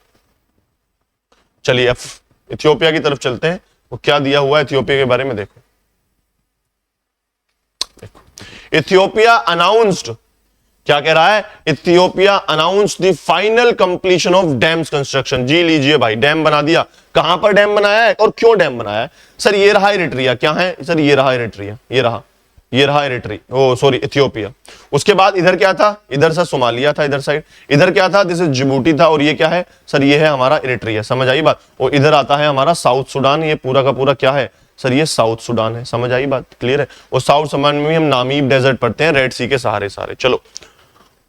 चलिए इथियोपिया की तरफ चलते हैं, वो क्या दिया हुआ है इथियोपिया के बारे में देखो। इथियोपिया अनाउंस्ड, क्या कह रहा है? Ethiopia announced the final completion of dams construction. जी लीजिए भाई, डैम बना दिया। कहां पर डैम बनाया है और क्यों डैम बनाया है? सर ये रहा एरिट्रिया। क्या है सर? ये रहा एरिट्रिया, ये रहा इथियोपिया। उसके बाद इधर क्या था? इधर से सोमालिया था, इधर साइड। इधर क्या था? दिस इज जिबूटी था। और ये क्या है सर? ये है हमारा एरिट्रिया। समझ आई बात? और इधर आता है हमारा साउथ सुडान। ये पूरा का पूरा क्या है सर? ये साउथ सुडान है। समझ आई बात? क्लियर है? और साउथ सुडान में भी हम नामीब डेजर्ट पढ़ते हैं, रेड सी के सहारे सारे। चलो,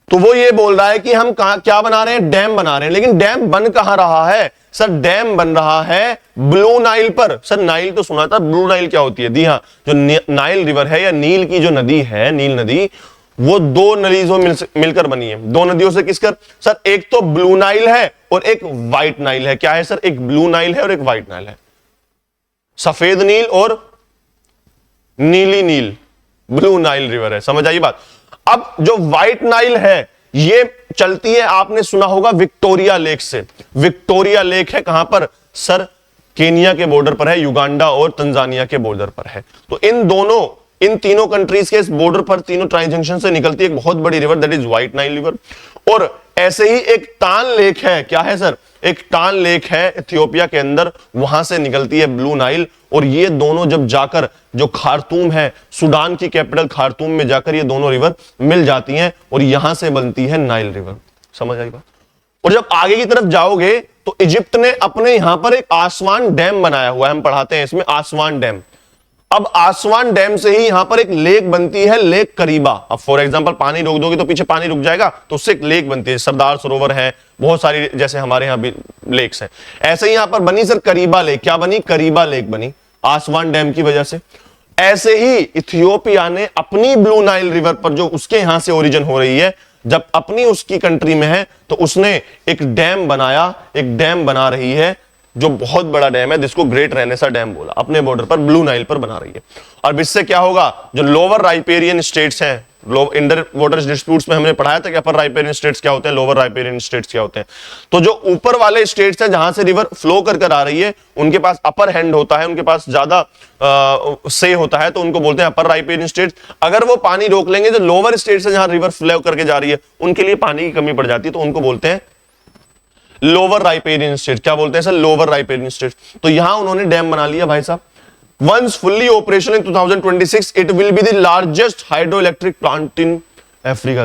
तो वो ये बोल रहा है कि हम क्या बना रहे हैं? डैम बना रहे हैं। लेकिन डैम बन कहां रहा है सर? डैम बन रहा है ब्लू नाइल पर। सर नाइल तो सुना था, ब्लू नाइल क्या होती है? दी हाँ, जो नाइल रिवर है या नील की जो नदी है, नील नदी, वो 2 नदियों मिलकर बनी है। 2 नदियों से किसकर? सर एक तो ब्लू नाइल है और एक व्हाइट नाइल है। क्या है सर? एक ब्लू नाइल है और एक व्हाइट नाइल है। सफेद नील और नीली नील, ब्लू नाइल रिवर है। समझ आई बात? अब जो व्हाइट नाइल है ये चलती है, आपने सुना होगा, विक्टोरिया लेक से। विक्टोरिया लेक है कहां पर सर? केनिया के बॉर्डर पर है, युगांडा और तंजानिया के बॉर्डर पर है। तो इन तीनों कंट्रीज के इस बॉर्डर पर, तीनों ट्राई जंक्शन से निकलती है एक बहुत बड़ी river, that is white Nile river. और ऐसे ही एक टान लेक है। क्या है सर? एक टान लेक है इथियोपिया के अंदर, वहां से निकलती है ब्लू नाइल। और ये दोनों जब जाकर, जो खार्तूम है, सुडान की कैपिटल खार्तूम में जाकर ये दोनों रिवर मिल जाती हैं और यहां से बनती है नाइल रिवर। समझ आई बात? और जब आगे की तरफ जाओगे तो इजिप्ट ने अपने यहां पर एक आसवान डैम बनाया हुआ है, हम पढ़ाते हैं इसमें आसवान डैम। अब आसवान डैम से ही यहां पर एक लेक बनती है, लेक करीबा। अब फॉर एग्जांपल पानी रोक दोगे तो पीछे पानी रुक जाएगा, तो उससे एक लेक बनती है। सरदार सरोवर है, बहुत सारी जैसे हमारे यहां भी लेक्स हैं। ऐसे ही यहां पर बनी सर करीबा लेक। क्या बनी? करीबा लेक बनी आसवान डैम की वजह से। ऐसे ही इथियोपिया ने अपनी ब्लू नाइल रिवर पर, जो उसके यहां से ओरिजिन हो रही है, जब अपनी उसकी कंट्री में है, तो उसने एक डैम बनाया, एक डैम बना रही है जो बहुत बड़ा डैम है, जिसको ग्रेट रेनेसा डैम बोला, अपने बॉर्डर पर ब्लू नाइल पर बना रही है। और इससे क्या होगा? जो लोअर राइपेरियन स्टेट्स हैं, इंडर वाटर डिस्प्यूट्स में हमने पढ़ाया था कि अपर राइपेरियन स्टेट्स क्या होते हैं, लोअर राइपेरियन स्टेट्स क्या होते हैं। तो जो ऊपर वाले स्टेट्स हैं जहां से रिवर फ्लो कर आ रही है, उनके पास अपर हैंड होता है, उनके पास ज्यादा से होता है, तो उनको बोलते हैं अपर राइपेरियन स्टेट्स। अगर वो पानी रोक लेंगे, जो लोअर स्टेट्स है जहां रिवर फ्लो करके जा रही है, उनके लिए पानी की कमी पड़ जाती है, तो उनको बोलते हैं लोअर राइपेरियन स्टेट। क्या बोलते हैं सर? Lower riparian state. तो यहां उन्होंने डैम बना लिया भाई साहब। Once fully operational in 2026, it will be the largest hydroelectric plant in Africa.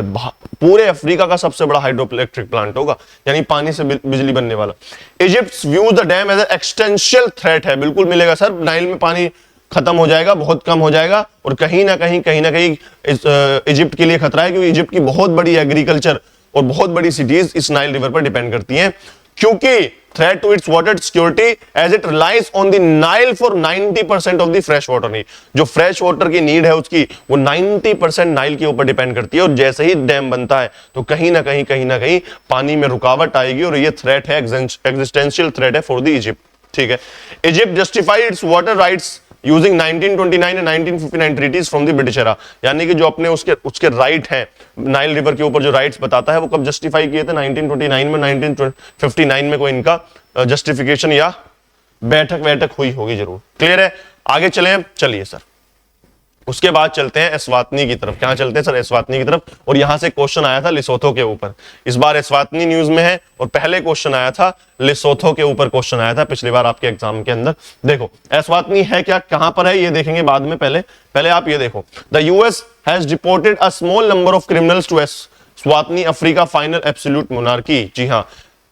पूरे अफ्रीका का सबसे बड़ा हाइड्रोइलेक्ट्रिक प्लांट होगा, यानी पानी से बिजली बनने वाला। Egypt views the dam as an existential threat है। बिल्कुल मिलेगा सर, नाइल में पानी खत्म हो जाएगा, बहुत कम हो जाएगा, और कहीं ना कहीं इजिप्ट के लिए खतरा है, क्योंकि इजिप्ट की बहुत बड़ी एग्रीकल्चर और बहुत बड़ी सिटीज इस नाइल रिवर पर डिपेंड करती हैं। क्योंकि threat to its water security as it relies on the Nile for 90% of the fresh water need. जो फ्रेश वाटर की नीड है उसकी वो 90% नाइल के ऊपर डिपेंड करती है, और जैसे ही डैम बनता है तो कहीं ना कहीं पानी में रुकावट आएगी, और ये थ्रेट है, एग्जिस्टेंशियल थ्रेट है फॉर द इजिप्ट। ठीक है, Egypt justified its water rights using 1929 and 1959 treaties from the British era. यानी कि जो अपने उसके राइट हैं नाइल रिवर के ऊपर जो राइट्स बताता है वो कब जस्टिफाई किए थे? 1929 में, 1959 में कोई इनका जस्टिफिकेशन या बैठक हुई होगी जरूर। क्लियर है? आगे चले, चलिए सर उसके बाद चलते हैं एस्वातनी की तरफ। कहां चलते हैं सर? एस्वातनी की तरफ। और यहां से क्वेश्चन आया था लिसोथो के ऊपर, इस बार एस्वातनी न्यूज में है, और पहले क्वेश्चन आया था लिसोथो के ऊपर, क्वेश्चन आया था पिछली बार आपके एग्जाम के अंदर। देखो एस्वातनी है क्या, कहां पर है, ये देखेंगे बाद में, पहले आप ये देखो। The US has deported a small number of criminals to Eswatini Africa final absolute monarchy. जी हां,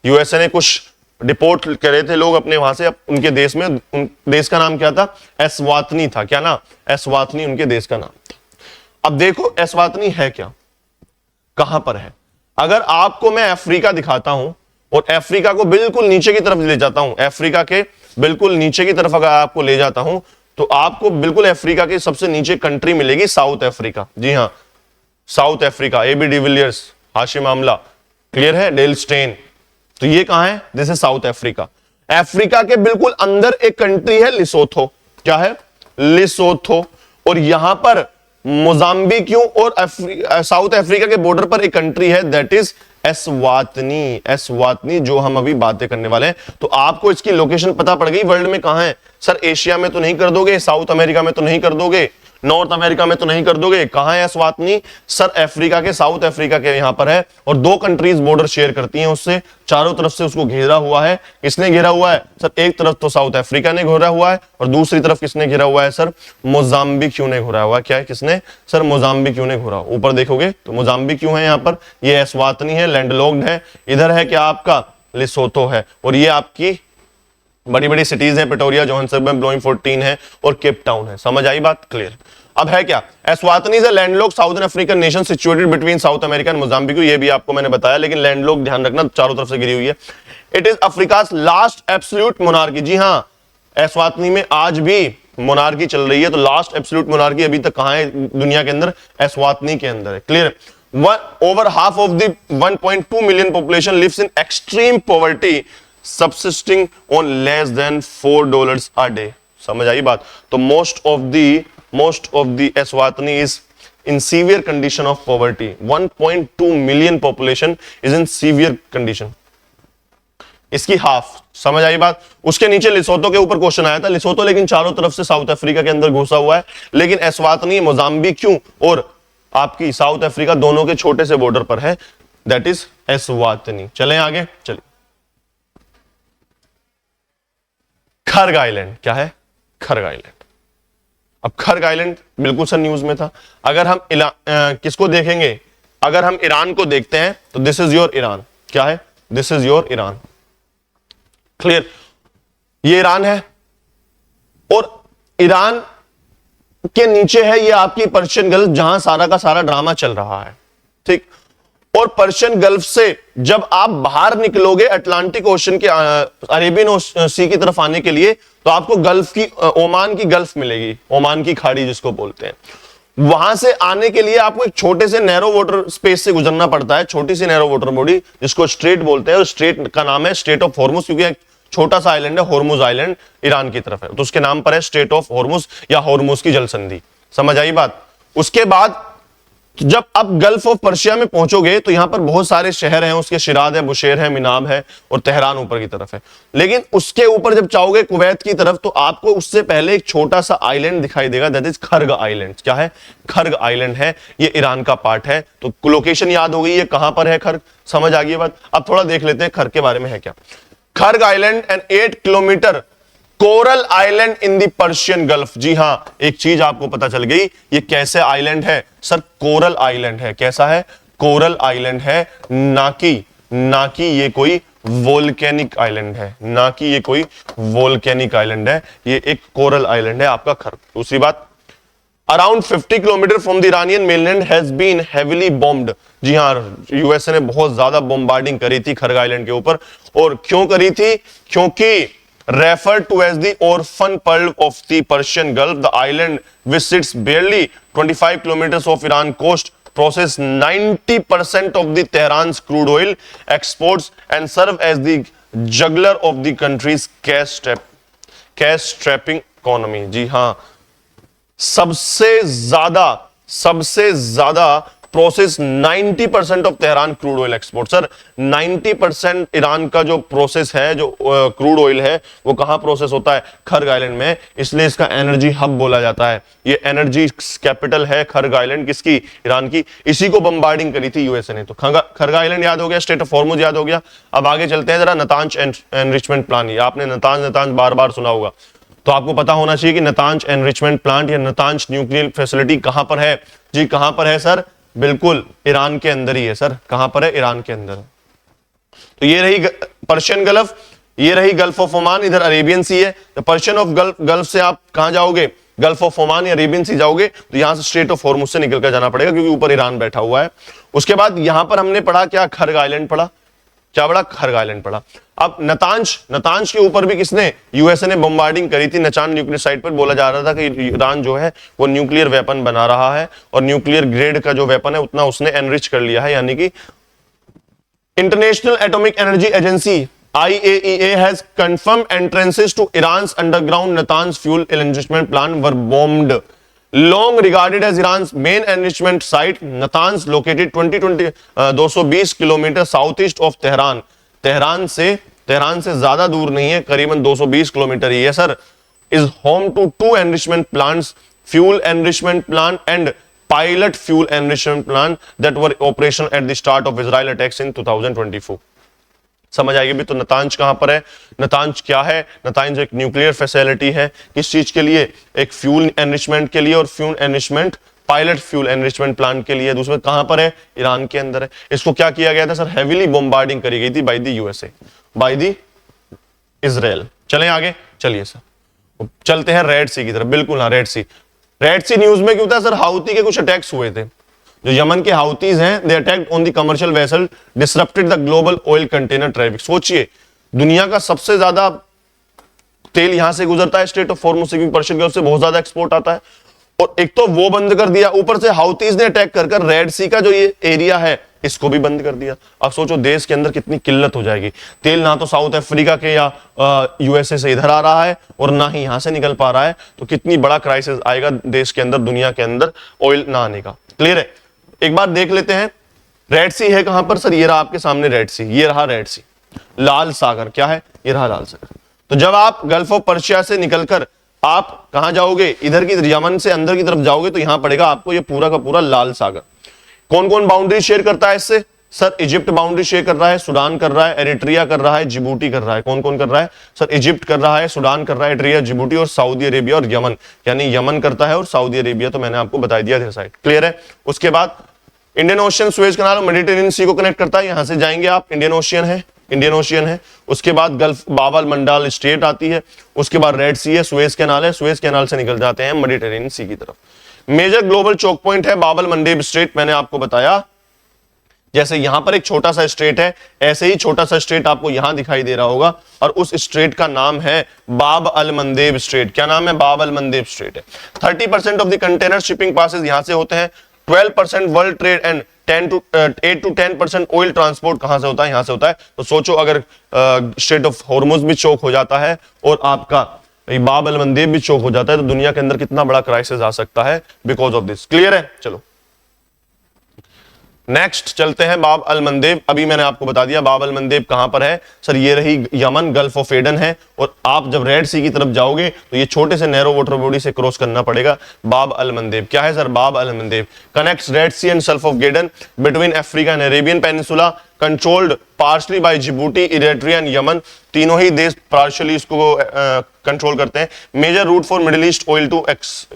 यूएसए ने कुछ डिपोर्ट करे थे लोग अपने वहां से उनके देश में। उन देश का नाम क्या था? एस्वातनी था। क्या नाम? एस्वातनी उनके देश का नाम था। अब देखो एस्वातनी है क्या, कहां पर है। अगर आपको मैं अफ्रीका दिखाता हूं और अफ्रीका को बिल्कुल नीचे की तरफ ले जाता हूं, अफ्रीका के बिल्कुल नीचे की तरफ अगर आपको ले जाता हूं तो आपको बिल्कुल अफ्रीका के सबसे नीचे कंट्री मिलेगी, साउथ अफ्रीका। जी हां, South Africa, AB de Villiers, Hashim Amla, clear है, डेल स्टेन। तो ये कहां है? This is South Africa. Africa के बिल्कुल अंदर एक कंट्री है लिसोथो। क्या है? लिसोथो। और यहां पर मोजाम्बिक और साउथ अफ्रीका के बॉर्डर पर एक कंट्री है, दैट इज एस्वातनी। एस्वातनी जो हम अभी बातें करने वाले हैं। तो आपको इसकी लोकेशन पता पड़ गई वर्ल्ड में कहां है। सर एशिया में तो नहीं कर दोगे, साउथ अमेरिका में तो नहीं कर दोगे, नॉर्थ अमेरिका में तो नहीं कर दोगे, कहां है एस्वातनी? सर अफ्रीका के, साउथ अफ्रीका के यहां पर है, और दो कंट्रीज बॉर्डर शेयर करती हैं उससे, चारों तरफ से उसको घेरा हुआ है। किसने घेरा हुआ है सर? एक तरफ तो साउथ अफ्रीका ने घेरा हुआ है, और दूसरी तरफ किसने घेरा हुआ है सर? मोजाम्बिक ने घेरा हुआ है। क्या है? किसने सर? मोजाम्बिक ने घेरा। ऊपर देखोगे तो मोजाम्बिक है यहां पर, ये एस्वातनी है, लैंडलॉक्ड है। इधर है क्या आपका? लिसोथो है। और ये आपकी बड़ी बड़ी सिटीज हैं, प्रिटोरिया, जोहान्सबर्ग, ब्लोमफोर्टेन है, और केप टाउन है। समझ आई बात? क्लियर। अब है क्या? Eswatini is a landlocked southern African nation situated between South America and Mozambique. ये भी आपको मैंने बताया, लेकिन लैंडलॉक्ड ध्यान रखना, चारों तरफ से घिरी हुई है। It is Africa's last absolute monarchy. जी हां, एस्वातनी में आज भी मोनार्की चल रही है। तो लास्ट एब्सोल्यूट मोनार्की अभी तक कहां है दुनिया के अंदर? एस्वातनी के अंदर है। Clear. Over half of the 1.2 million population lives in extreme poverty, subsisting on less than $4 a day। समझ आई बात? तो most of the Eswatini is in severe condition of poverty। 1.2 million population is in severe condition, इसकी half. समझ आई बात? उसके नीचे लिसोतो के ऊपर क्वेश्चन आया था। लिसोतो लेकिन चारों तरफ से साउथ अफ्रीका के अंदर घुसा हुआ है, लेकिन एस्वातनी, मोजाम्बिक क्यों और आपकी साउथ अफ्रीका दोनों के छोटे से बॉर्डर पर है, दैट इज एस्वातनी। चलें आगे, चलिए। खर्ग आइलैंड। क्या है? खर्ग आइलैंड। अब खर्ग आइलैंड बिल्कुल सर न्यूज में था। अगर हम किसको देखेंगे? अगर हम ईरान को देखते हैं तो दिस इज योर ईरान। क्या है? This is your Iran. Clear. ये ईरान है, और ईरान के नीचे है ये आपकी पर्शियन गल्फ, जहां सारा का सारा ड्रामा चल रहा है। ठीक। और पर्शियन गल्फ से जब आप बाहर निकलोगे अटलांटिक ओशन के, अरेबियन सी की तरफ आने के लिए, तो आपको गल्फ की, ओमान की गल्फ मिलेगी, ओमान की खाड़ी जिसको बोलते हैं। वहां से आने के लिए आपको एक छोटे से नैरो वाटर स्पेस से गुजरना पड़ता है, छोटी सी नैरो वाटर बॉडी जिसको स्ट्रेट बोलते हैं, और स्ट्रेट का नाम है स्ट्रेट ऑफ हॉर्मुज, क्योंकि एक छोटा सा आइलैंड है, हॉर्मुज आइलैंड ईरान की तरफ है, तो उसके नाम पर है स्ट्रेट ऑफ हॉर्मुज या हॉर्मुज की जल संधि। समझ आई बात? उसके बाद जब आप गल्फ ऑफ पर्शिया में पहुंचोगे तो यहां पर बहुत सारे शहर हैं, उसके शिराद है, बुशेर है, मिनाब है, और तेहरान ऊपर की तरफ है। लेकिन उसके ऊपर जब चाहोगे कुवैत की तरफ, तो आपको उससे पहले एक छोटा सा आइलैंड दिखाई देगा, दैट इज खर्ग आइलैंड। क्या है? खर्ग आइलैंड है, ये ईरान का पार्ट है। तो लोकेशन याद हो गई, ये कहां पर है खर्ग? समझ आ गई बात? अब थोड़ा देख लेते हैं खर्ग के बारे में है क्या। Kharg island and 8 kilometre coral island in the Persian gulf. जी हां, एक चीज आपको पता चल गई, ये कैसे आइलैंड है सर? कोरल आइलैंड है। कैसा है? कोरल आइलैंड है, ना कि ये कोई वोल्केनिक आइलैंड है, ना कि ये कोई वोल्केनिक आइलैंड है, ये एक कोरल आइलैंड है आपका खर्ग। दूसरी बात, around 50 kilometre from the Iranian mainland has been heavily bombed. जी हां, यूएसए ने बहुत ज्यादा बॉम्बार्डिंग करी थी खर्ग आइलैंड के ऊपर। और क्यों करी थी? क्योंकि referred to as the orphan pearl of the Persian Gulf, the island which sits barely 25 kilometers off Iran coast process 90% of the Tehran's crude oil exports and serve as the jugular of the country's cash trapping economy। जी हाँ, सबसे ज्यादा process 90% of Tehran crude oil export. Sir 90% Iran का जो process है, जो crude oil है, वो कहां प्रोसेस होता है? खर्ग आइलैंड में। इसलिए इसका एनर्जी हब बोला जाता है। ये एनर्जी कैपिटल है खर्ग आइलैंड, किसकी? ईरान की। इसी को बम्बार्डिंग करी थी यूएसए ने। तो खर्ग आइलैंड याद हो गया, स्टेट ऑफ हॉर्मुज याद हो गया। अब आगे चलते हैं जरा, नतांज एनरिचमेंट प्लान। ये आपने नतांज बार बार सुना होगा, तो आपको पता होना चाहिए कि नतांज एनरिचमेंट प्लांट या नतांज न्यूक्लियर फैसिलिटी कहां पर है? जी कहां पर है सर? बिल्कुल ईरान के अंदर ही है सर। कहां पर है? ईरान के अंदर। तो ये रही पर्शियन गल्फ, ये रही गल्फ ऑफ ओमान, इधर अरेबियन सी है। तो पर्शियन ऑफ गल्फ से आप कहां जाओगे? गल्फ ऑफ ओमान या अरेबियन सी जाओगे तो यहां से स्ट्रेट ऑफ हॉर्मुज से निकल कर जाना पड़ेगा, क्योंकि ऊपर ईरान बैठा हुआ है। उसके बाद यहां पर हमने पढ़ा क्या? खर्ग आइलैंड पढ़ा। क्या पढ़ा? खर्ग आइलैंड पढ़ा। अब नतांज के ऊपर भी किसने? यूएसए ने बम्बार्डिंग करी थी। नचान न्यूक्लियर साइट पर बोला जा रहा था कि ईरान जो है वो न्यूक्लियर वेपन बना रहा है, और न्यूक्लियर ग्रेड का जो वेपन है उतना उसने एनरिच कर लिया है। यानी कि international atomic energy agency IAEA has confirmed entrances to Iran's underground Natanz fuel enrichment plant were bombed. Long regarded as Iran's main enrichment site, Natanz located 220 kilometre south east of Tehran. Tehran से ज्यादा दूर नहीं है, करीबन 220 kilometre ही है sir. Is home to 2 enrichment plants, fuel enrichment plant and pilot fuel enrichment plant that were operational at the start of Israel attacks in 2024। समझ आएगी भी। तो नतांज कहां पर है? नतांज क्या है? नतांज एक न्यूक्लियर फैसिलिटी है। किस चीज के लिए? एक फ्यूल एनरिचमेंट के लिए, और fuel enrichment pilot fuel enrichment plant के लिए। दूसरे कहां पर है? ईरान के अंदर है। इसको क्या किया गया था सर? हेवीली बॉम्बार्डिंग करी गई थी by the USA, by the Israel. चलें आगे, चलिए सर चलते हैं रेड सी की तरफ। बिल्कुल हाँ, रेड सी न्यूज में क्यों था सर? हाउती के कुछ अटैक्स हुए थे। जो यमन के हाउतीज हैं, they attacked on the commercial vessel, disrupted the global oil container traffic. सोचिए, दुनिया का सबसे ज्यादा तेल यहां से गुजरता है स्ट्रेट ऑफ हॉर्मुज से, क्योंकि पर्शियन गल्फ से बहुत ज्यादा एक्सपोर्ट आता है। और एक तो वो बंद कर दिया, ऊपर से हाउतीज ने अटैक कर रेड सी का जो ये एरिया है इसको भी बंद कर दिया। अब सोचो देश के अंदर कितनी किल्लत हो जाएगी। तेल ना तो साउथ अफ्रीका के या यूएसए से इधर आ रहा है, और ना ही यहां से निकल पा रहा है। तो कितनी बड़ा क्राइसिस आएगा देश के अंदर, दुनिया के अंदर ऑयल ना आने का। क्लियर है? एक बार देख लेते हैं रेड सी है कहां पर सर? ये रहा आपके सामने रेड सी, ये रहा रेड सी। लाल सागर क्या है? ये रहा लाल सागर। तो जब आप गल्फ ऑफ पर्शिया से निकलकर आप कहां जाओगे? इधर की यमन से अंदर की तरफ जाओगे तो यहां पड़ेगा आपको ये पूरा का पूरा लाल सागर। कौन कौन बाउंड्री शेयर करता है इससे? सर इजिप्ट बाउंड्री शेयर कर रहा है, सूडान कर रहा है, एरिट्रिया कर रहा है, जिबूटी कर रहा है। कौन कौन कर रहा है सर? इजिप्ट कर रहा है, सूडान कर रहा है, एरिट्रिया, जिबूटी और सऊदी अरेबिया और यमन। यानी यमन करता है और सऊदी अरेबिया तो मैंने आपको बता दिया इधर साइड। क्लियर है? उसके बाद इंडियन ओशियन, सुएज कनाल और मेडिटेरियन सी को कनेक्ट करता है। यहां से जाएंगे आप, इंडियन ओशियन है। उसके बाद गल्फ बाबल मंडाल स्ट्रेट आती है। उसके बाद रेड सी है, सुएज कैनाल है, सुएज कैनाल से निकल जाते हैं मेडिटेरियन सी की तरफ। मेजर ग्लोबल चोक पॉइंट है बाबल मंडेब स्ट्रेट, मैंने आपको बताया। जैसे यहां पर एक छोटा सा स्ट्रेट है, ऐसे ही छोटा सा स्ट्रेट आपको यहां दिखाई दे रहा होगा, और उस स्ट्रेट का नाम है बाब अल मंदेब स्ट्रेट। क्या नाम है? बाब अल मंदेब स्ट्रेट है। 30% of the container shipping passes यहां से होते हैं। 12% world trade and 8 to 10% oil transport कहां से होता है? यहां से होता है। तो सोचो अगर स्ट्रेट ऑफ हॉर्मुज भी चोक हो जाता है और आपका बाब अल मंदेब भी चोक हो जाता है, तो दुनिया के अंदर कितना बड़ा क्राइसिस आ सकता है बिकॉज ऑफ दिस। क्लियर है? चलो नेक्स्ट चलते हैं बाब अल मंदेब। अभी मैंने आपको बता दिया बाब अल मंदेब कहां पर है सर? ये रही यमन, गल्फ ऑफ एडन है। और आप जब रेड सी की तरफ जाओगे तो ये छोटे से नैरो वाटर बॉडी से क्रॉस करना पड़ेगा। बाब अल मंदेब क्या है sir? Bab al Mandeb connects Red sea and gulf of Aden between Africa and Arabian peninsula, controlled partially by Djibouti, Eritrea and Yemen तीनों ही देश पार्शियली इसको control करते हैं। Major route for Middle East oil to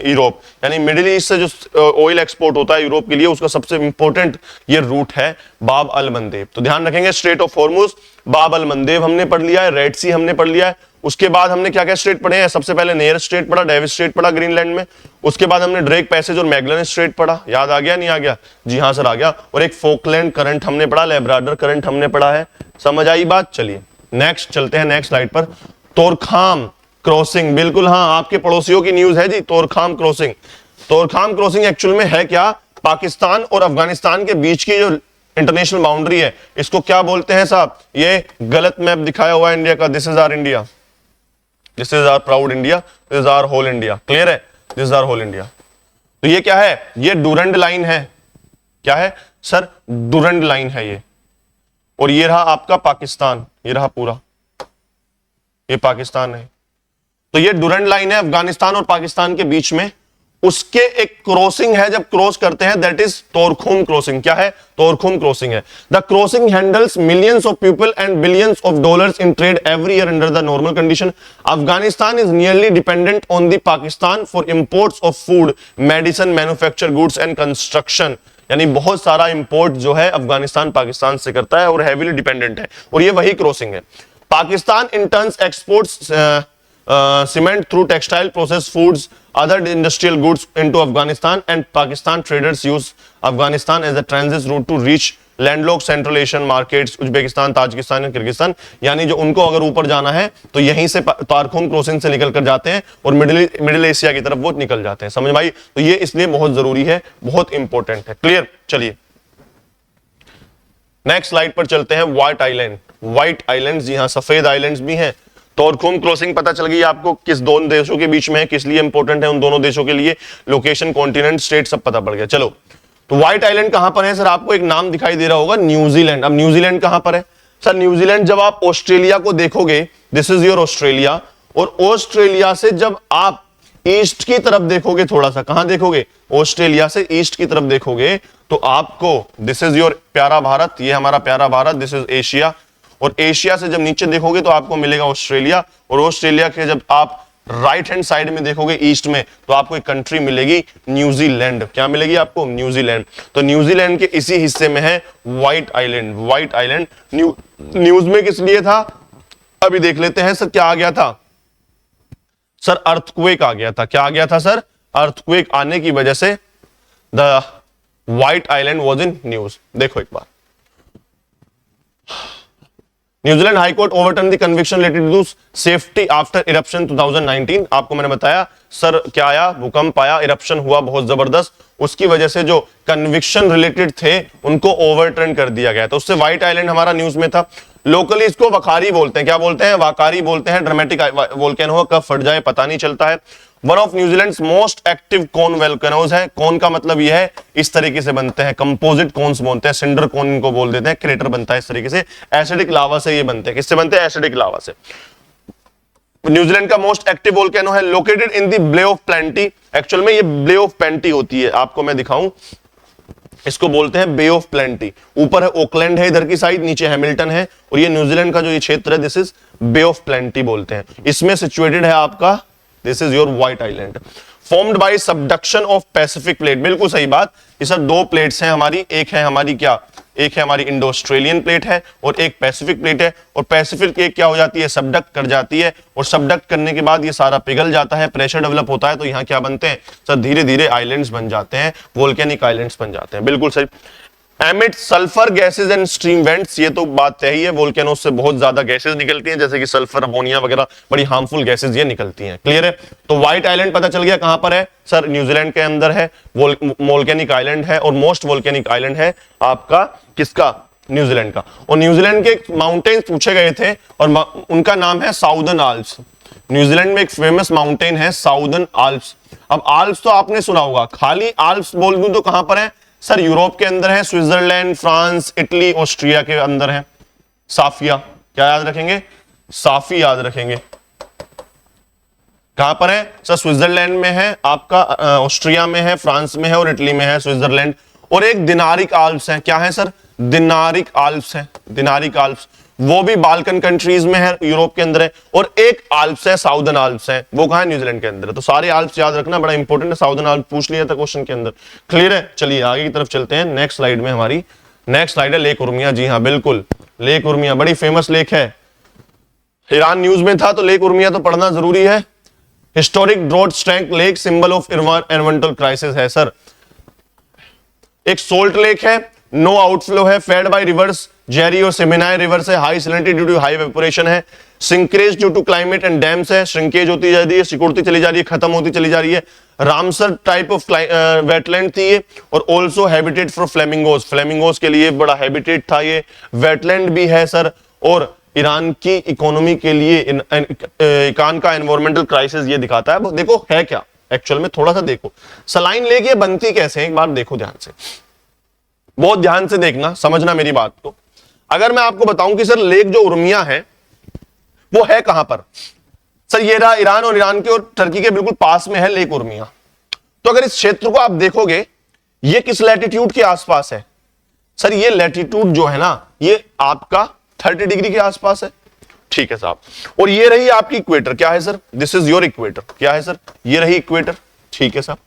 Europe, यानी Middle East से जो oil export होता है यूरोप के लिए, उसका सबसे इंपॉर्टेंट ये रूट है बाब अल मंदेब। तो ध्यान रखेंगे, स्ट्रेट ऑफ हॉर्मुज, बाब अल मंदेब हमने पढ़ लिया है, रेड सी हमने पढ़ लिया है। उसके बाद हमने क्या क्या स्ट्रेट पढ़े हैं? सबसे पहले नेयर स्ट्रेट पढ़ा, डेविस स्ट्रेट पढ़ा ग्रीनलैंड में। उसके बाद हमने ड्रेक पैसेज और मैगलन स्ट्रेट पढ़ा, याद आ गया नहीं आ गया? जी हाँ सर आ गया। और एक फोकलैंड करंट हमने पढ़ा, लेब्राडोर करंट हमने पढ़ा है। समझ आई बात? चलिए नेक्स्ट चलते हैं, नेक्स्ट स्लाइड पर। तोरखाम क्रॉसिंग, बिल्कुल हाँ, आपके पड़ोसियों की न्यूज है जी, तोरखाम क्रॉसिंग। तोरखाम क्रॉसिंग एक्चुअल में है क्या? पाकिस्तान और अफगानिस्तान के बीच की जो इंटरनेशनल बाउंड्री है, इसको क्या बोलते हैं साहब? ये गलत मैप दिखाया हुआ है इंडिया का, this is our India, this is our proud India, this is our whole India. Clear है? This is our whole India. तो ये क्या है? ये डूरंड लाइन है। क्या है सर? डूरंड लाइन है ये। और ये रहा आपका पाकिस्तान, ये रहा पूरा, ये पाकिस्तान है। तो ये डूरंड लाइन है अफगानिस्तान और पाकिस्तान के बीच में, उसके एक क्रॉसिंग है, जब क्रॉस करते हैं, दैट इज तोरखुम क्रॉसिंग। क्या है? तोरखुम क्रॉसिंग है। The crossing handles millions of people and billions of dollars in trade every year under the normal condition. Afghanistan is nearly dependent on the Pakistan for imports of food, medicine, manufacture goods and construction. यानी बहुत सारा import जो है अफगानिस्तान पाकिस्तान से करता है और heavily dependent है, और ये वही क्रॉसिंग है। Pakistan in turns exports cement through textile processed foods other industrial goods into Afghanistan, and Pakistan traders use Afghanistan as a transit route to reach landlock central Asian markets, Uzbekistan, Tajikistan और Kyrgyzstan. यानी जो उनको अगर ऊपर जाना है तो यहीं से तारखुम क्रॉसिंग से निकल कर जाते हैं और मिडिल एशिया की तरफ वो निकल जाते हैं। समझ में आई? तो ये इसलिए बहुत जरूरी है, बहुत इंपॉर्टेंट है। क्लियर? चलिए नेक्स्ट स्लाइड पर चलते हैं। व्हाइट आइलैंड, व्हाइट आइलैंड, जी हाँ सफेद आइलैंड्स भी हैं। तोरखुम क्रॉसिंग पता चल गई आपको किस दोनों देशों के बीच में है, किस लिए इंपॉर्टेंट है उन दोनों देशों के लिए, लोकेशन, कॉन्टिनेंट, स्टेट सब पता पड़ गया। चलो, तो व्हाइट आइलैंड कहां पर है सर? आपको एक नाम दिखाई दे रहा होगा, न्यूजीलैंड। अब न्यूजीलैंड कहां पर है सर? न्यूजीलैंड जब आप ऑस्ट्रेलिया को देखोगे, दिस इज योर ऑस्ट्रेलिया, और ऑस्ट्रेलिया से जब आप ईस्ट की तरफ देखोगे, थोड़ा सा कहां देखोगे? ऑस्ट्रेलिया से ईस्ट की तरफ देखोगे तो आपको, दिस इज योर प्यारा भारत, ये हमारा प्यारा भारत, दिस इज एशिया, और एशिया से जब नीचे देखोगे तो आपको मिलेगा ऑस्ट्रेलिया, और ऑस्ट्रेलिया के जब आप राइट हैंड साइड में देखोगे ईस्ट में तो आपको एक कंट्री मिलेगी न्यूजीलैंड। क्या मिलेगी आपको? न्यूजीलैंड। तो न्यूजीलैंड के इसी हिस्से में है white island. White island news में किस लिए था अभी देख लेते हैं सर। क्या आ गया था सर? अर्थक्वेक आ गया था। क्या आ गया था सर? अर्थक्वेक आने की वजह से the White Island was in news. देखो एक बार, New Zealand high court overturn the conviction related to safety after eruption 2019। आपको मैंने बताया सर क्या आया? भूकंप आया, इरप्शन हुआ बहुत जबरदस्त, उसकी वजह से जो कन्विक्शन रिलेटेड थे उनको ओवरटर्न कर दिया गया। तो उससे व्हाइट आइलैंड हमारा न्यूज में था। लोकली इसको वखारी बोलते हैं। क्या बोलते हैं? वाकारी बोलते हैं। ड्रामेटिक वोल्केनो, कब फट जाए पता नहीं चलता है। One of New Zealand's most active cone volcanoes है। कोन का मतलब यह है इस तरीके से बनते हैं, कंपोजिट कोन्स बोलते हैं, सिंडर कोन इनको बोल देते हैं, क्रेटर बनता है इस तरीके से, एसिडिक लावा से ये बनते हैं। किससे बनते हैं? एसिडिक लावा से। न्यूजीलैंड का मोस्ट एक्टिव वोल्केनो है, located in the Bay of Plenty. Actual में ये बे ऑफ प्लेंटी होती है, आपको मैं दिखाऊं, इसको बोलते हैं बे ऑफ प्लेंटी। ऊपर है ओकलैंड है इधर की साइड, नीचे हैमिल्टन है, और ये न्यूजीलैंड का जो ये क्षेत्र है this is Bay of Plenty बोलते हैं। इसमें सिचुएटेड है आपका, this is your White Island, formed by subduction of Pacific plate. बिल्कुल सही बात। ये सर दो प्लेट्स हैं हमारी, एक है हमारी क्या? एक है हमारी इंडो ऑस्ट्रेलियन प्लेट है और एक पैसिफिक प्लेट है, और पैसिफिक प्लेट क्या हो जाती है? सबडक्ट कर जाती है, और सबडक्ट करने के बाद ये सारा पिघल जाता है, प्रेशर डेवलप होता है, तो यहाँ क्या बनते हैं सर? धीरे धीरे आइलैंड्स बन जाते हैं, वोल्केनिक आइलैंड्स बन जाते हैं। बिल्कुल सही। Emit sulphur gases and stream vents, ये तो बात तय ही है, वोल्केनोस से बहुत ज्यादा गैसेज निकलती हैं, जैसे कि सल्फर, अमोनिया वगैरह, बड़ी हार्मफुल गैसेज ये निकलती हैं। क्लियर है? तो व्हाइट आइलैंड पता चल गया कहां पर है सर? न्यूजीलैंड के अंदर है, वोल्केनिक आइलैंड है, और मोस्ट वोल्केनिक आइलैंड है आपका किसका? न्यूजीलैंड का। और न्यूजीलैंड के माउंटेन्स पूछे गए थे और उनका नाम है साउदर्न आल्प्स। न्यूजीलैंड में एक फेमस माउंटेन है साउदर्न आल्प्स। अब आल्प्स तो आपने सुना होगा, खाली आल्प्स बोल दूं तो कहां पर है सर? यूरोप के अंदर है, स्विट्जरलैंड, फ्रांस, इटली, ऑस्ट्रिया के अंदर है। साफिया, क्या याद रखेंगे? साफी याद रखेंगे। कहां पर है सर? स्विट्जरलैंड में है आपका, ऑस्ट्रिया में है, फ्रांस में है, और इटली में है स्विट्जरलैंड। और एक दिनारिक आल्प्स है। क्या है सर? दिनारिक आल्प्स है। दिनारिक आल्प्स वो भी बाल्कन कंट्रीज में है, यूरोप के अंदर है, और एक आल्प्स है, साउदर्न आल्प्स है, वो कहां है, न्यूजीलैंड के अंदर है। तो सारे आल्प्स याद रखना, बड़ा इंपॉर्टेंट है, साउदर्न आल्प्स पूछ लिया था क्वेश्चन के अंदर। क्लियर है? चलिए आगे की तरफ चलते हैं। नेक्स्ट स्लाइड में हमारी नेक्स्ट स्लाइड है लेक उर्मिया। जी हाँ बिल्कुल, लेक उर्मिया बड़ी फेमस लेक है, ईरान न्यूज में था, तो लेक उर्मिया तो पढ़ना जरूरी है। Historic drought strength lake, symbol of environmental crisis है सर। एक सोल्ट लेक है, नो आउटफ्लो है, फेड बाय रिवर्स, जेरी और सेमिनाई रिवर से, high salinity due to high evaporation है, shrinkage due to climate and dams है, shrinkage होती जा रही है, सिकुड़ती चली जा रही है, खत्म होती चली जा रही है। रामसर टाइप ऑफ वेटलैंड थी ये, और also habitat for flamingos, flamingos के लिए बड़ा हैबिटेट था ये, वेटलैंड भी है सर। और ईरान की इकोनॉमी के लिए ईरान का एनवायरमेंटल क्राइसिस ये दिखाता है। देखो है क्या एक्चुअल में, थोड़ा सा देखो सलाइन लेक ये बनती कैसे है, एक बार देखो ध्यान से, बहुत ध्यान से देखना, समझना मेरी बात को। अगर मैं आपको बताऊं कि सर लेक जो उर्मिया है वो है कहां पर, सर ये रहा ईरान और ईरान के और टर्की के बिल्कुल पास में है लेक उर्मिया। तो अगर इस क्षेत्र को आप देखोगे ये किस लैटिट्यूड के आसपास है, सर ये लैटिट्यूड जो है ना ये आपका 30 डिग्री के आसपास है, ठीक है साहब। और ये रही आपकी इक्वेटर, क्या है sir, this is your equator, क्या है सर, ये रही इक्वेटर, ठीक है साहब।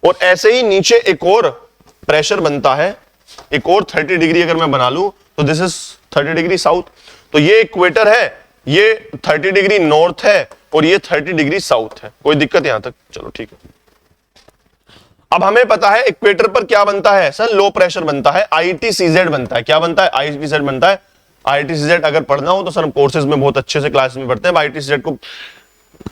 और ऐसे ही नीचे एक और प्रेशर बनता है, एक और 30 डिग्री अगर मैं बना लूं तो दिस इज 30 डिग्री साउथ। तो ये इक्वेटर है, ये 30 डिग्री नॉर्थ है, और ये 30 डिग्री साउथ है। कोई दिक्कत यहां तक, चलो ठीक है। अब हमें पता है इक्वेटर पर क्या बनता है सर, लो प्रेशर बनता है, ITCZ बनता है। क्या बनता है, ITCZ बनता है। ITCZ अगर पढ़ना हो तो सर हम कोर्सेज में बहुत अच्छे से क्लास में पढ़ते हैं। ITCZ को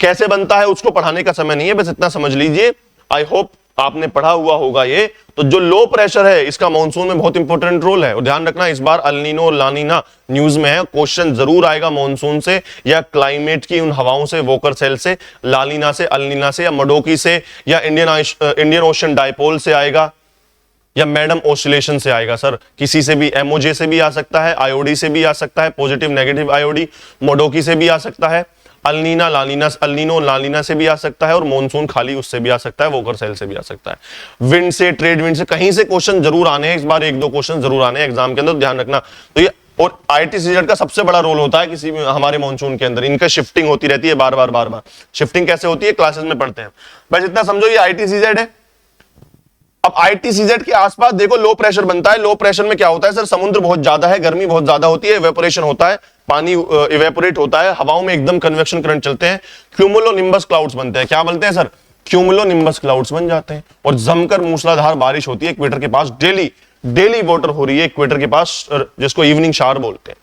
कैसे बनता है उसको पढ़ाने का समय नहीं है, बस इतना समझ लीजिए। आई होप आपने पढ़ा हुआ होगा ये। तो जो लो प्रेशर है इसका मॉनसून में बहुत इंपॉर्टेंट रोल है, और ध्यान रखना इस बार अल नीनो और ला नीना न्यूज में है, क्वेश्चन जरूर आएगा मॉनसून से या क्लाइमेट की उन हवाओं से, वोकर सेल से, ला नीना से, अल नीना से, या मडोकी से, या इंडियन ओशन डायपोल से आएगा, या मैडम ऑसिलेशन से आएगा सर। किसी से भी, एमओजे से भी आ सकता है, आईओडी से भी आ सकता है, पॉजिटिव नेगेटिव आईओडी, मोडोकी से भी आ सकता है, अल्नीना लानीना, अल्नीनो लानीना से भी आ सकता है, और मॉनसून खाली उससे भी आ सकता है, वोकर सेल से भी आ सकता है, विंड से, ट्रेड विंड से, कहीं से क्वेश्चन जरूर आने हैं इस बार, एक दो क्वेश्चन जरूर आने हैं एग्जाम के अंदर, ध्यान रखना। तो ये और ITCZ का सबसे बड़ा रोल होता है किसी भी हमारे मॉनसून के अंदर, इनका शिफ्टिंग होती रहती है बार बार। शिफ्टिंग कैसे होती है क्लासेस में पढ़ते हैं, बस इतना समझो ये ITCZ है। अब ITCZ के आसपास देखो लो प्रेशर बनता है। लो प्रेशर में क्या होता है सर, समुद्र बहुत ज्यादा है, गर्मी बहुत ज्यादा होती है, इवेपोरेशन होता है, पानी इवेपोरेट होता है, हवाओं में एकदम कन्वेक्शन करंट चलते हैं, क्यूमुलोनिम्बस क्लाउड्स बनते हैं। क्या बनते हैं सर, क्यूमुलोनिम्बस क्लाउड्स बन जाते हैं, और जमकर मूसलाधार बारिश होती है इक्वेटर के पास, डेली वाटर हो रही है इक्वेटर के पास, जिसको इवनिंग शावर बोलते हैं।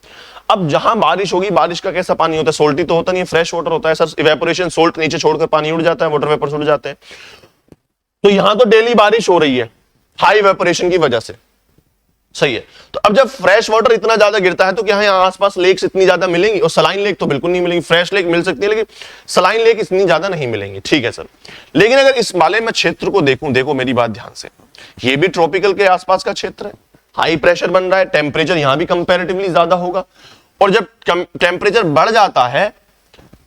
अब जहां बारिश होगी, बारिश का कैसा पानी होता है, सोल्टी तो होता नहीं है, फ्रेश वाटर होता है सर, इवेपोरेशन, सोल्ट नीचे छोड़कर पानी उड़ जाता है, वाटर वेपर्स उड़ जाते हैं। तो यहां तो डेली बारिश हो रही है हाई इवेपोरेशन की वजह से, सही है। तो अब जब फ्रेश वाटर इतना ज्यादा गिरता है तो क्या यहाँ आसपास लेक्स इतनी ज्यादा मिलेंगी, और सलाइन लेक तो बिल्कुल नहीं मिलेंगी। फ्रेश लेक मिल सकती है लेकिन सलाइन लेक इतनी ज्यादा नहीं मिलेंगी, ठीक है सर। लेकिन अगर इस वाले में क्षेत्र को देखूं, देखो मेरी बात ध्यान से, ये भी ट्रॉपिकल के आसपास का क्षेत्र है, हाई प्रेशर बन रहा है, टेम्परेचर यहां भी कंपैरेटिवली ज्यादा होगा, और जब टेम्परेचर बढ़ जाता है,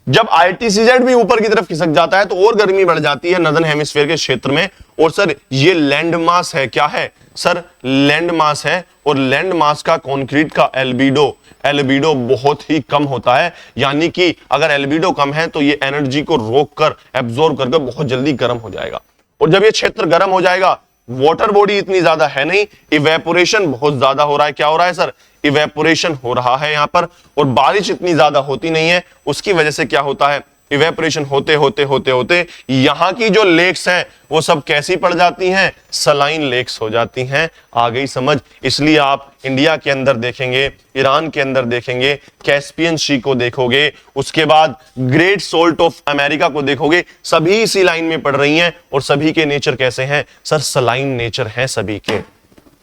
जब ITCZ भी ऊपर की तरफ खिसक जाता है तो और गर्मी बढ़ जाती है नदर्न हेमिस्फीयर के क्षेत्र में। और सर ये लैंड मास है, क्या है सर, लैंड मास है, और लैंड मास का कंक्रीट का एल्बिडो बहुत ही कम होता है, यानी कि अगर एल्बिडो कम है तो ये एनर्जी को रोक कर एब्जॉर्ब करके बहुत जल्दी गर्म हो जाएगा। और जब ये क्षेत्र गर्म हो जाएगा, वाटर बॉडी इतनी ज्यादा है नहीं, इवेपोरेशन बहुत ज्यादा हो रहा है। क्या हो रहा है सर, इवेपोरेशन हो रहा है यहां पर, और बारिश इतनी ज्यादा होती नहीं है। उसकी वजह से क्या होता है, इवेपोरेशन होते होते यहां की जो लेक्स हैं वो सब कैसी पड़ जाती हैं, सलाइन लेक्स हो जाती हैं। आ गई समझ। इसलिए आप इंडिया के अंदर देखेंगे, ईरान के अंदर देखेंगे, कैस्पियन सी को देखोगे, उसके बाद ग्रेट सोल्ट ऑफ अमेरिका को देखोगे, सभी इसी लाइन में पड़ रही हैं, और सभी के नेचर कैसे हैं सर, सलाइन नेचर हैं सभी के।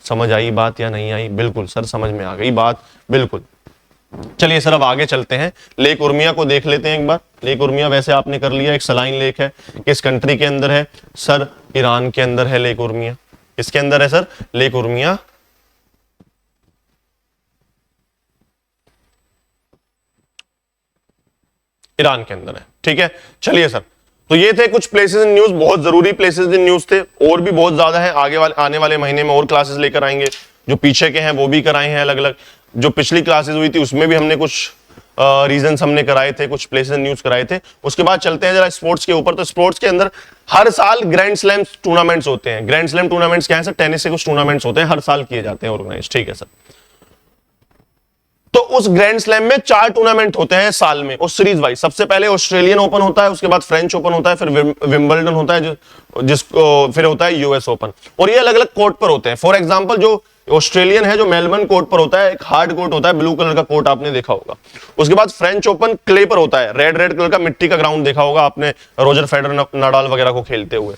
समझ आई बात या नहीं आई? बिल्कुल सर, समझ में आ गई बात, बिल्कुल। चलिए सर अब आगे चलते हैं, लेक उर्मिया को देख लेते हैं एक बार। लेक उर्मिया वैसे आपने कर लिया, एक सलाइन लेक है, किस कंट्री के अंदर है सर, ईरान के अंदर है लेक उर्मिया। किसके अंदर है सर, लेक उर्मिया ईरान के अंदर है, ठीक है। चलिए सर, तो ये थे कुछ प्लेसेस इन न्यूज, बहुत जरूरी प्लेसेस इन न्यूज थे, और भी बहुत ज्यादा है, आने वाले महीने में और क्लासेस लेकर आएंगे, जो पीछे के हैं वो भी कराए हैं अलग अलग। जो पिछली क्लासेस हुई थी उसमें भी हमने कुछ रीजंस हमने कराए थे, कुछ प्लेसेस न्यूज कराए थे। उसके बाद चलते हैं जरा स्पोर्ट्स के ऊपर। तो स्पोर्ट्स के अंदर हर साल ग्रैंड स्लैम टूर्नामेंट्स होते हैं। ग्रैंड स्लैम टूर्नामेंट्स क्या है सर? टेनिस के कुछ टूर्नामेंट्स होते हैं, हर साल किए जाते हैं ऑर्गेनाइज, ठीक है सर। तो उस ग्रैंड स्लैम में 4 टूर्नामेंट होते हैं साल में, उस सीरीज वाइज। सबसे पहले ऑस्ट्रेलियन ओपन होता है, उसके बाद फ्रेंच ओपन होता है, फिर विंबलडन होता है, जिसको फिर होता है यूएस ओपन। और ये अलग अलग कोर्ट पर होते हैं। फॉर एग्जांपल जो ऑस्ट्रेलियन है, जो मेलबर्न कोर्ट पर होता है, एक हार्ड कोर्ट होता है, ब्लू कलर का कोर्ट आपने देखा होगा। उसके बाद फ्रेंच ओपन क्ले पर होता है, रेड कलर का मिट्टी का ग्राउंड देखा होगा आपने, रोजर फेडरर नाडाल वगैरह को खेलते हुए।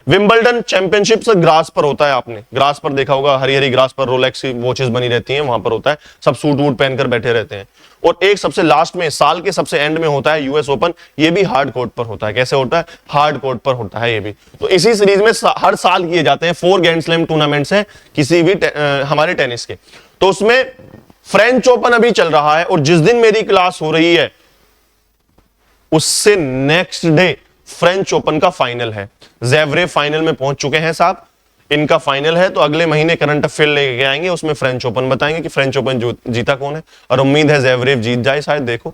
विंबलडन चैंपियनशिप से ग्रास पर होता है, आपने ग्रास पर देखा होगा, हरी हरी ग्रास पर रोलेक्स की वॉचेस बनी रहती हैं, वहां पर होता है, सब सूट वूट पहनकर बैठे रहते हैं। और एक सबसे लास्ट में, साल के सबसे एंड में होता है यूएस ओपन। ये भी हार्ड कोर्ट पर होता है। कैसे होता है? हार्ड कोर्ट पर होता है ये भी। तो इसी सीरीज में हर साल किए जाते हैं 4 ग्रैंड स्लैम टूर्नामेंट्स हैं किसी भी हमारे टेनिस के। तो उसमें फ्रेंच ओपन अभी चल रहा है, और जिस दिन मेरी क्लास हो रही है उससे नेक्स्ट डे फ्रेंच ओपन का फाइनल है। ज़ेवरेव फाइनल में पहुंच चुके हैं साहब, इनका फाइनल है। तो अगले महीने करंट अफेयर लेके आएंगे, उसमें फ्रेंच ओपन बताएंगे कि फ्रेंच ओपन जीता कौन है, और उम्मीद है ज़ेवरेव जीत जाए शायद, देखो।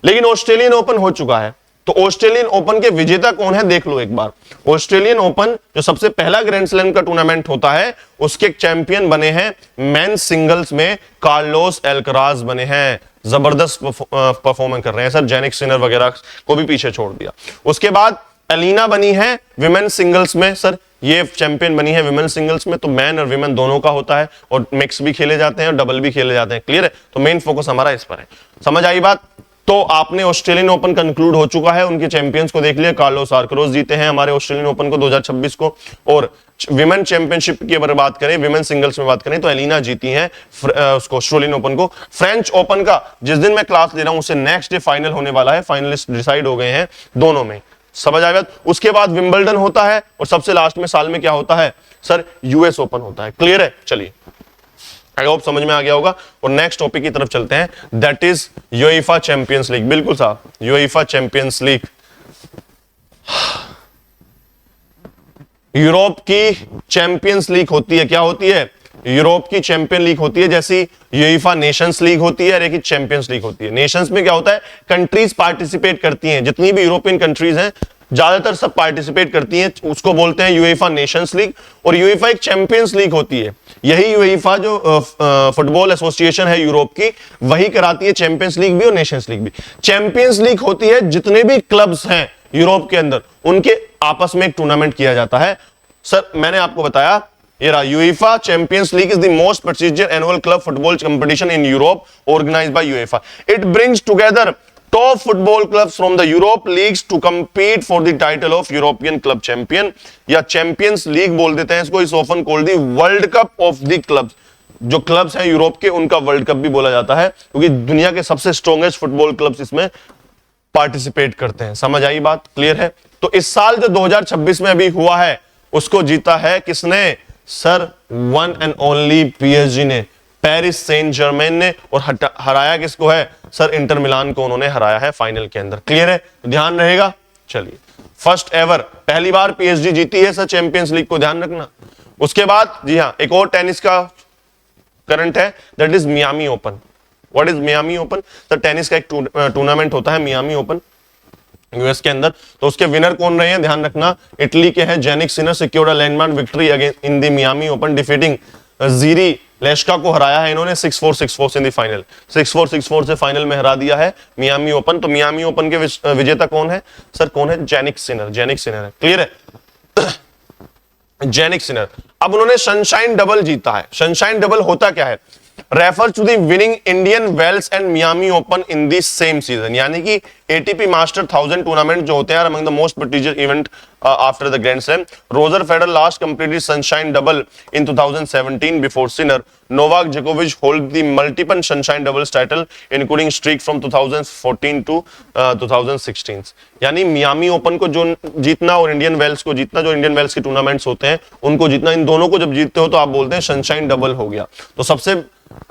लेकिन ऑस्ट्रेलियन ओपन हो चुका है, तो ऑस्ट्रेलियन ओपन के विजेता कौन है देख लो एक बार। ऑस्ट्रेलियन ओपन जो सबसे पहला ग्रैंड स्लैम का टूर्नामेंट होता है, उसके चैंपियन बने हैं मेंस सिंगल्स में कार्लोस अल्कराज बने हैं। जबरदस्त परफॉर्मेंस कर रहे हैं सर, जेनिक सिनर वगैरह को भी पीछे छोड़ दिया। उसके बाद एलिना बनी है विमेन सिंगल्स में सर, ये चैंपियन बनी है विमेन सिंगल्स में। तो मैन और विमेन दोनों का होता है, और मिक्स भी खेले जाते हैं और डबल भी खेले जाते हैं। क्लियर है? तो मेन फोकस हमारा इस पर है। समझ आई बात? तो आपने ऑस्ट्रेलियन ओपन कंक्लूड हो चुका है, उनके चैंपियंस को देख लिया। कार्लोस अल्कराज जीते हैं हमारे ऑस्ट्रेलियन ओपन को 2026 को। और विमेन चैंपियनशिप की अगर बात करें, विमेन सिंगल्स में बात करें, तो एलिना जीती हैं उसको ऑस्ट्रेलियन ओपन को। फ्रेंच ओपन का जिस दिन मैं क्लास ले रहा हूं उससे नेक्स्ट डे फाइनल होने वाला है, फाइनलिस्ट डिसाइड हो गए हैं दोनों में। समझ आया? उसके बाद विंबलडन होता है, और सबसे लास्ट में साल में क्या होता है सर? यूएस ओपन होता है। क्लियर है? चलिए, आई होप समझ में आ गया होगा। और नेक्स्ट टॉपिक की तरफ चलते हैं, that is UEFA Champions league. बिल्कुल साहब, यूएफए चैंपियंस लीग यूरोप की चैंपियंस लीग होती है। क्या होती है? यूरोप की चैंपियन लीग होती है, जैसी यूएफए नेशंस लीग होती है और एक चैंपियंस लीग होती है। नेशंस में क्या होता है? कंट्रीज पार्टिसिपेट करती हैं, जितनी भी यूरोपियन कंट्रीज हैं ज्यादातर सब पार्टिसिपेट करती हैं, उसको बोलते हैं यूएफए नेशंस लीग। और यूएफए एक चैंपियंस लीग होती है। यही यूएफए जो फुटबॉल एसोसिएशन है यूरोप की, वही कराती है चैंपियंस लीग भी और नेशंस लीग भी। चैंपियंस लीग होती है जितने भी क्लब्स हैं यूरोप के अंदर, उनके आपस में एक टूर्नामेंट किया जाता है। सर मैंने आपको बताया, ये रहा, UEFA Champions League is the most prestigious annual club football competition in Europe organised by UEFA. It brings together top football clubs from the Europe leagues to compete for the title of European Club Champion, या Champions League बोल देते हैं इसको। इस often called the World Cup of the clubs। जो clubs हैं Europe के, उनका वर्ल्ड कप भी बोला जाता है, क्योंकि दुनिया के सबसे स्ट्रॉन्गेस्ट फुटबॉल क्लब्स इसमें पार्टिसिपेट करते हैं। समझ आई बात? क्लियर है? तो इस साल जो 2026 में अभी हुआ है, उसको जीता है किसने sir? One and only PSG ने, पेरिस सेंट जर्मेन ने। और हराया किसको है सर? इंटर मिलान को उन्होंने हराया है फाइनल के अंदर। क्लियर है? तो ध्यान रहेगा। चलिए, फर्स्ट एवर, पहली बार पीएसजी जीती है सर चैंपियंस लीग को, ध्यान रखना। उसके बाद जी हाँ, एक और टेनिस का करंट है, that is Miami open. What is Miami open? Sir tennis का एक टूर्नामेंट होता है मियामी ओपन यूएस के अंदर। तो उसके विनर कौन रहे हैं ध्यान रखना? इटली के हैं Jannik Sinner, secured a landmark victory against in the Miami Open, defeating Jiri Lehecka को हराया है इन्होंने 6-4 6-4 इन द फाइनल। 6-4 6-4 से फाइनल में हरा दिया है मियामी ओपन। तो मियामी ओपन के विजेता कौन है सर? कौन है? Jannik Sinner. जेनिक सिनर है। क्लियर है? Jannik Sinner. अब उन्होंने सनशाइन डबल जीता है। सनशाइन डबल होता क्या है? Refer to the winning Indian Wells and Miami Open in the same season. यानी कि एटीपी मास्टर 1000 टूर्नामेंट जो होते हैं among the most prestigious event after the grand slam. Roger Federer last completed sunshine double in 2017 before Sinner. Novak जोकोविच hold the multiple sunshine doubles title including streak from 2014 to 2016। यानी Miami open को जो जीतना और Indian Wales को जीतना, जो Indian Wales के टूर्नामेंट्स होते हैं उनको जीतना, इन दोनों को जब जीतते हो तो आप बोलते हैं सनशाइन डबल हो गया। तो सबसे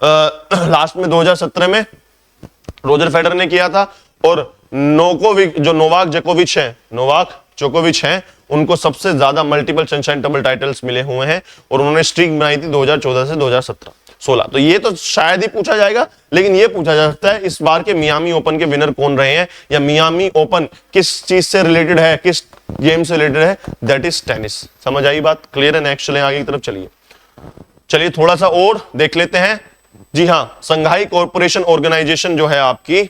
लास्ट में 2017 में रोजर फेडरर ने किया था, और नोवाक जोकोविच हैं, उनको सबसे ज्यादा मल्टीपल सनशाइन डबल टाइटल्स मिले हुए हैं, और उन्होंने स्ट्रीक बनाई थी 2014 से 2017। 16। तो ये तो शायद ही पूछा जाएगा, लेकिन ये पूछा जा सकता है इस बार के मियामी ओपन के विनर कौन रहे हैं, या मियामी ओपन किस चीज से रिलेटेड है, किस गेम से रिलेटेड है, दैट इज टेनिस। समझ आई बात? क्लियर है? नेक्स्ट चलें आगे की तरफ। चलिए थोड़ा सा और देख लेते हैं। जी हां, संघाई कोऑपरेशन ऑर्गेनाइजेशन जो है आपकी,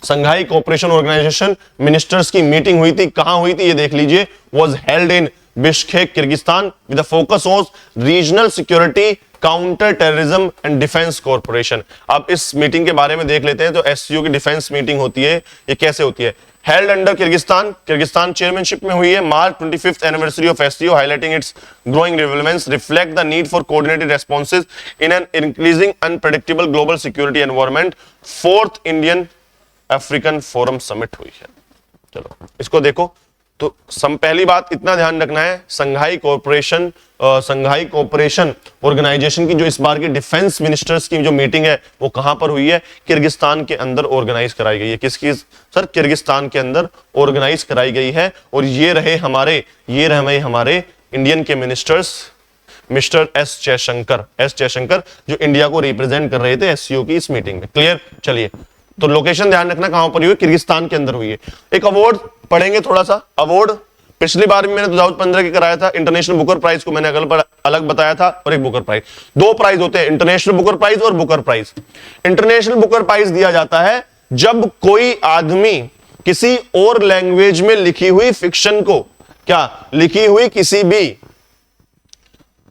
संघाई कोऑपरेशन ऑर्गेनाइजेशन मिनिस्टर्स की मीटिंग हुई थी। कहां हुई थी ये देख लीजिए। Was held in Bishkek, Kyrgyzstan, with the focus on regional security, counter terrorism and defence corporation. अब इस मीटिंग के बारे में देख लेते हैं। तो एससीओ की डिफेंस मीटिंग होती है, ये कैसे होती है? Held under Kyrgyzstan, Kyrgyzstan chairmanship में हुई है। Mark 25th anniversary of SCO, highlighting it's growing relevance, reflect the need for coordinated responses in an increasing unpredictable global security environment. 4th Indian African forum summit हुई है। चलो इसको देखो। तो पहली बात इतना ध्यान रखना है, संघाई कोऑपरेशन ऑर्गेनाइजेशन की जो इस बार की डिफेंस मिनिस्टर्स की जो मीटिंग है वो कहां पर हुई है? किर्गिस्तान के अंदर ऑर्गेनाइज कराई गई है। किसकी सर? किर्गिस्तान के अंदर ऑर्गेनाइज कराई गई है। और ये रहे हमारे इंडियन के मिनिस्टर्स, मिस्टर एस जयशंकर जो इंडिया को रिप्रेजेंट कर रहे थे एससीओ की इस मीटिंग में। क्लियर? चलिए तो लोकेशन ध्यान रखना कहां पर हुई है? किर्गिस्तान के अंदर हुई है। एक अवार्ड पढ़ेंगे थोड़ा सा। अवार्ड पिछली बार भी मैंने 2015 के कराया था। इंटरनेशनल बुकर प्राइज को मैंने अलग बताया था, और एक बुकर प्राइज। दो प्राइज होते हैं, इंटरनेशनल बुकर प्राइज और Booker Prize. International Booker Prize दिया जाता है जब कोई आदमी किसी और लैंग्वेज में लिखी हुई फिक्शन को, क्या लिखी हुई किसी भी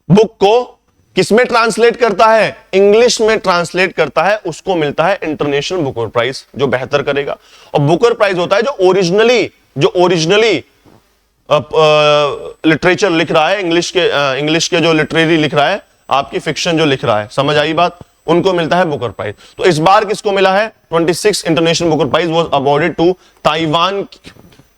बुक को किसमें ट्रांसलेट करता है? इंग्लिश में ट्रांसलेट करता है, उसको मिलता है इंटरनेशनल बुकर प्राइज, जो बेहतर करेगा। और बुकर प्राइज होता है जो ओरिजिनली लिटरेचर लिख रहा है, इंग्लिश के जो लिटरेरी लिख रहा है, आपकी फिक्शन जो लिख रहा है। समझ आई बात? उनको मिलता है बुकर प्राइज। तो इस बार किसको मिला है? 26 international Booker prize was awarded to Taiwan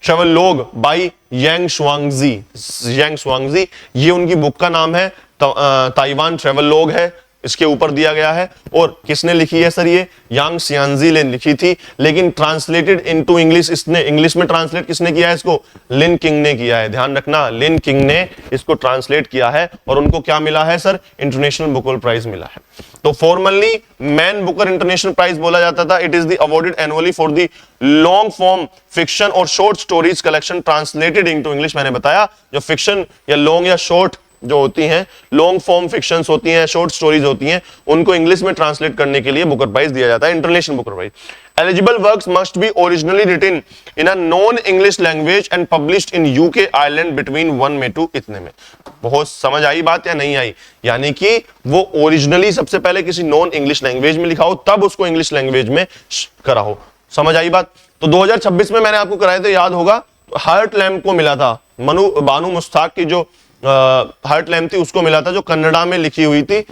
travelogue by Yang Shuangzi. ये उनकी बुक का नाम है, ताइवान ट्रैवलॉग है, इसके ऊपर दिया गया है। और किसने लिखी है सर? ये यांग शियांजी ने लिखी थी, लेकिन ट्रांसलेटेड इनटू इंग्लिश, इसने इंग्लिश में ट्रांसलेट किसने किया है इसको? लिन किंग ने किया है। ध्यान रखना, लिन किंग ने इसको ट्रांसलेट किया है। और उनको क्या मिला है सर? इंटरनेशनल बुकर प्राइज मिला है। तो formally Man Booker International prize बोला जाता था। It is the awarded annually for the long form fiction और short stories collection translated into English. मैंने बताया जो फिक्शन या लॉन्ग या शॉर्ट जो होती हैं, लॉन्ग फॉर्म फिक्शंस होती हैं, शॉर्ट स्टोरीज होती हैं, उनको इंग्लिश में ट्रांसलेट करने के लिए बुकर प्राइज दिया जाता है, International Booker Prize. Eligible works must be originally written in a non English language and published in UK Ireland between 1 May to इतने में। बहुत समझ आई बात या नहीं आई? यानी कि वो ओरिजिनली सबसे पहले किसी नॉन इंग्लिश लैंग्वेज में लिखा हो, तब उसको इंग्लिश लैंग्वेज में करा हो। समझ आई बात? तो 2026 में मैंने आपको कराया था, याद होगा, हार्ट लैम्प को मिला था, बानू मुश्ताक की जो हार्ट लैम्प थी उसको मिला था, जो कन्नड़ा में लिखी हुई थी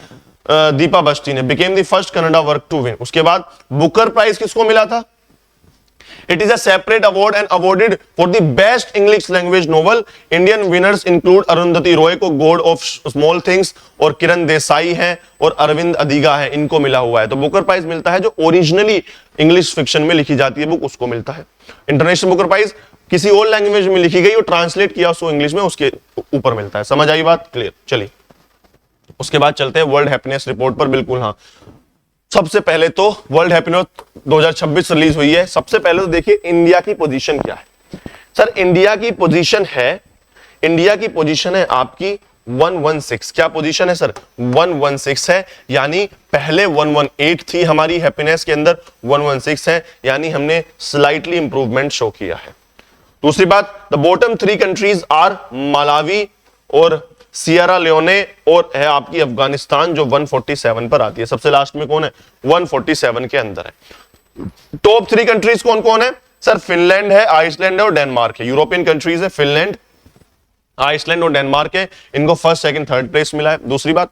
दीपा बस्ती ने। Became the first Kannada work to win. उसके बाद बुकर प्राइज किसको मिला था? It is a separate award and awarded for the best English language novel. Indian winners include Arundhati Roy को गॉड ऑफ स्मॉल थिंग्स, और किरण देसाई है, और अरविंद अधिगा है, इनको मिला हुआ है। तो बुकर प्राइज मिलता है जो ओरिजिनली इंग्लिश फिक्शन में लिखी जाती है बुक, उसको मिलता है। इंटरनेशनल बुकर प्राइज किसी और लैंग्वेज में लिखी गई और ट्रांसलेट किया उसको इंग्लिश में, उसके ऊपर मिलता है। समझ आई बात? क्लियर? चलिए उसके बाद चलते हैं वर्ल्ड हैप्पीनेस रिपोर्ट पर। बिल्कुल हाँ, सबसे पहले तो वर्ल्ड हैप्पीनेस 2026 रिलीज हुई है। सबसे पहले तो देखिए इंडिया की पोजीशन क्या है सर। इंडिया की पोजीशन है आपकी 116। क्या पोजीशन है सर? 116 है, यानी पहले 118 थी हमारी हैप्पीनेस के अंदर, 116 है, यानी हमने स्लाइटली इंप्रूवमेंट शो किया है। दूसरी बात, the bottom 3 countries are Malawi और सियरा लियोने, और है आपकी अफगानिस्तान जो 147 पर आती है। सबसे लास्ट में कौन है? 147 के अंदर है। टॉप 3 कंट्रीज कौन कौन है सर? फिनलैंड है, आइसलैंड है और डेनमार्क है। यूरोपियन कंट्रीज है, फिनलैंड, आइसलैंड और डेनमार्क है, इनको फर्स्ट सेकंड थर्ड प्लेस मिला है। दूसरी बात,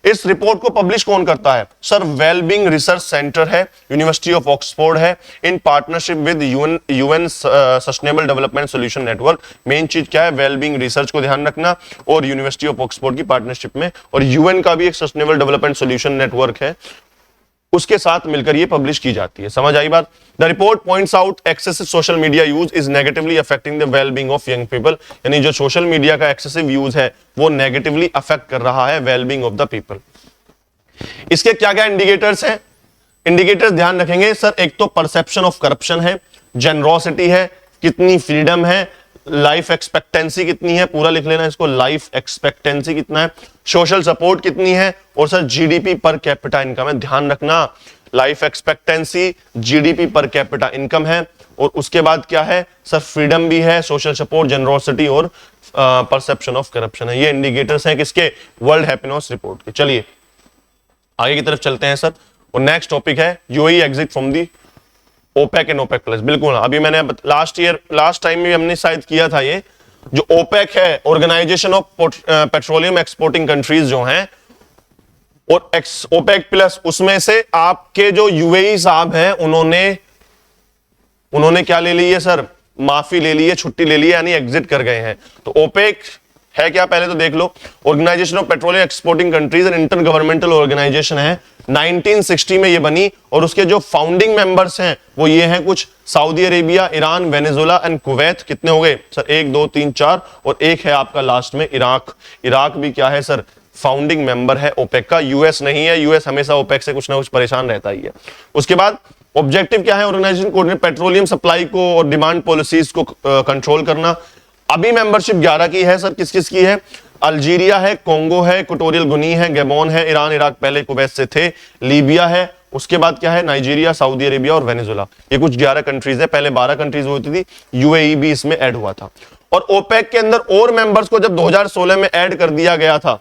इस रिपोर्ट को पब्लिश कौन करता है सर? वेलबींग रिसर्च सेंटर है, यूनिवर्सिटी ऑफ ऑक्सफोर्ड है, in partnership with UN sustainable development solution network. Main चीज क्या है? वेलबींग रिसर्च को ध्यान रखना, और यूनिवर्सिटी ऑफ ऑक्सफोर्ड की पार्टनरशिप में, और यूएन का भी एक सस्टेनेबल डेवलपमेंट सॉल्यूशन नेटवर्क है, उसके साथ मिलकर ये पब्लिश की जाती है। समझ आई बात? The report points out excessive social media use is negatively affecting the wellbeing of young people. यानी जो सोशल मीडिया का एक्सेसिव यूज है वो नेगेटिवली अफेक्ट कर रहा है वेलबींग ऑफ द पीपल। इसके क्या क्या इंडिकेटर्स हैं? इंडिकेटर्स ध्यान रखेंगे सर, एक तो परसेप्शन ऑफ करप्शन है, जेनरोसिटी है, कितनी फ्रीडम है, लाइफ एक्सपेक्टेंसी कितनी है, पूरा लिख लेना इसको, लाइफ एक्सपेक्टेंसी कितना है, सोशल सपोर्ट कितनी है, और sir GDP per capita income है। ध्यान रखना, life expectancy, GDP per capita income है, और उसके बाद क्या है सर, फ्रीडम भी है, सोशल सपोर्ट, जेनरोसिटी और परसेप्शन ऑफ करप्शन है। ये इंडिकेटर्स हैं किसके? वर्ल्ड हैप्पीनेस रिपोर्ट के। चलिए आगे की तरफ चलते हैं सर, और नेक्स्ट टॉपिक है UAE exit from the OPEC and OPEC plus. बिल्कुल, अभी मैंने लास्ट टाइम में हमने शायद किया था, ये जो ओपेक है, Organisation of petroleum exporting Countries जो हैं, और ओपेक प्लस, उसमें से आपके जो यूएई साहब हैं उन्होंने क्या ले ली है सर? माफी ले ली है, छुट्टी ले ली है, यानी एग्जिट कर गए हैं। तो ओपेक है क्या, पहले तो देख लो। Organization of petroleum exporting countries and intergovernmental organization है, 1960 में ये बनी, और उसके जो फाउंडिंग मेंबर्स हैं वो ये हैं कुछ, Saudi Arabia, Iran, Venezuela and Kuwait. कितने हो गए सर? 1 2 3 4, और एक है आपका लास्ट में इराक। इराक भी क्या है सर? फाउंडिंग मेंबर है ओपेक का। यूएस नहीं है, यूएस हमेशा ओपेक से कुछ ना कुछ परेशान रहता ही है। उसके बाद ऑब्जेक्टिव क्या है ऑर्गेनाइजेशन को? पेट्रोलियम सप्लाई को और डिमांड पॉलिसीज को कंट्रोल करना। अभी मेंबरशिप 11 की है सर, किस किस की है? अल्जीरिया है, कोंगो है, इक्वाटोरियल गिनी है, गैबोन है, ईरान, इराक पहले कुवैत से थे, लीबिया है, उसके बाद क्या है? नाइजीरिया, सऊदी अरेबिया और वेनेजुला। ये कुछ 11 कंट्रीज है, पहले 12 कंट्रीज होती थी, यूएई भी इसमें ऐड हुआ था। और ओपेक के अंदर और मेंबर्स को जब 2016 में ऐड कर दिया गया था,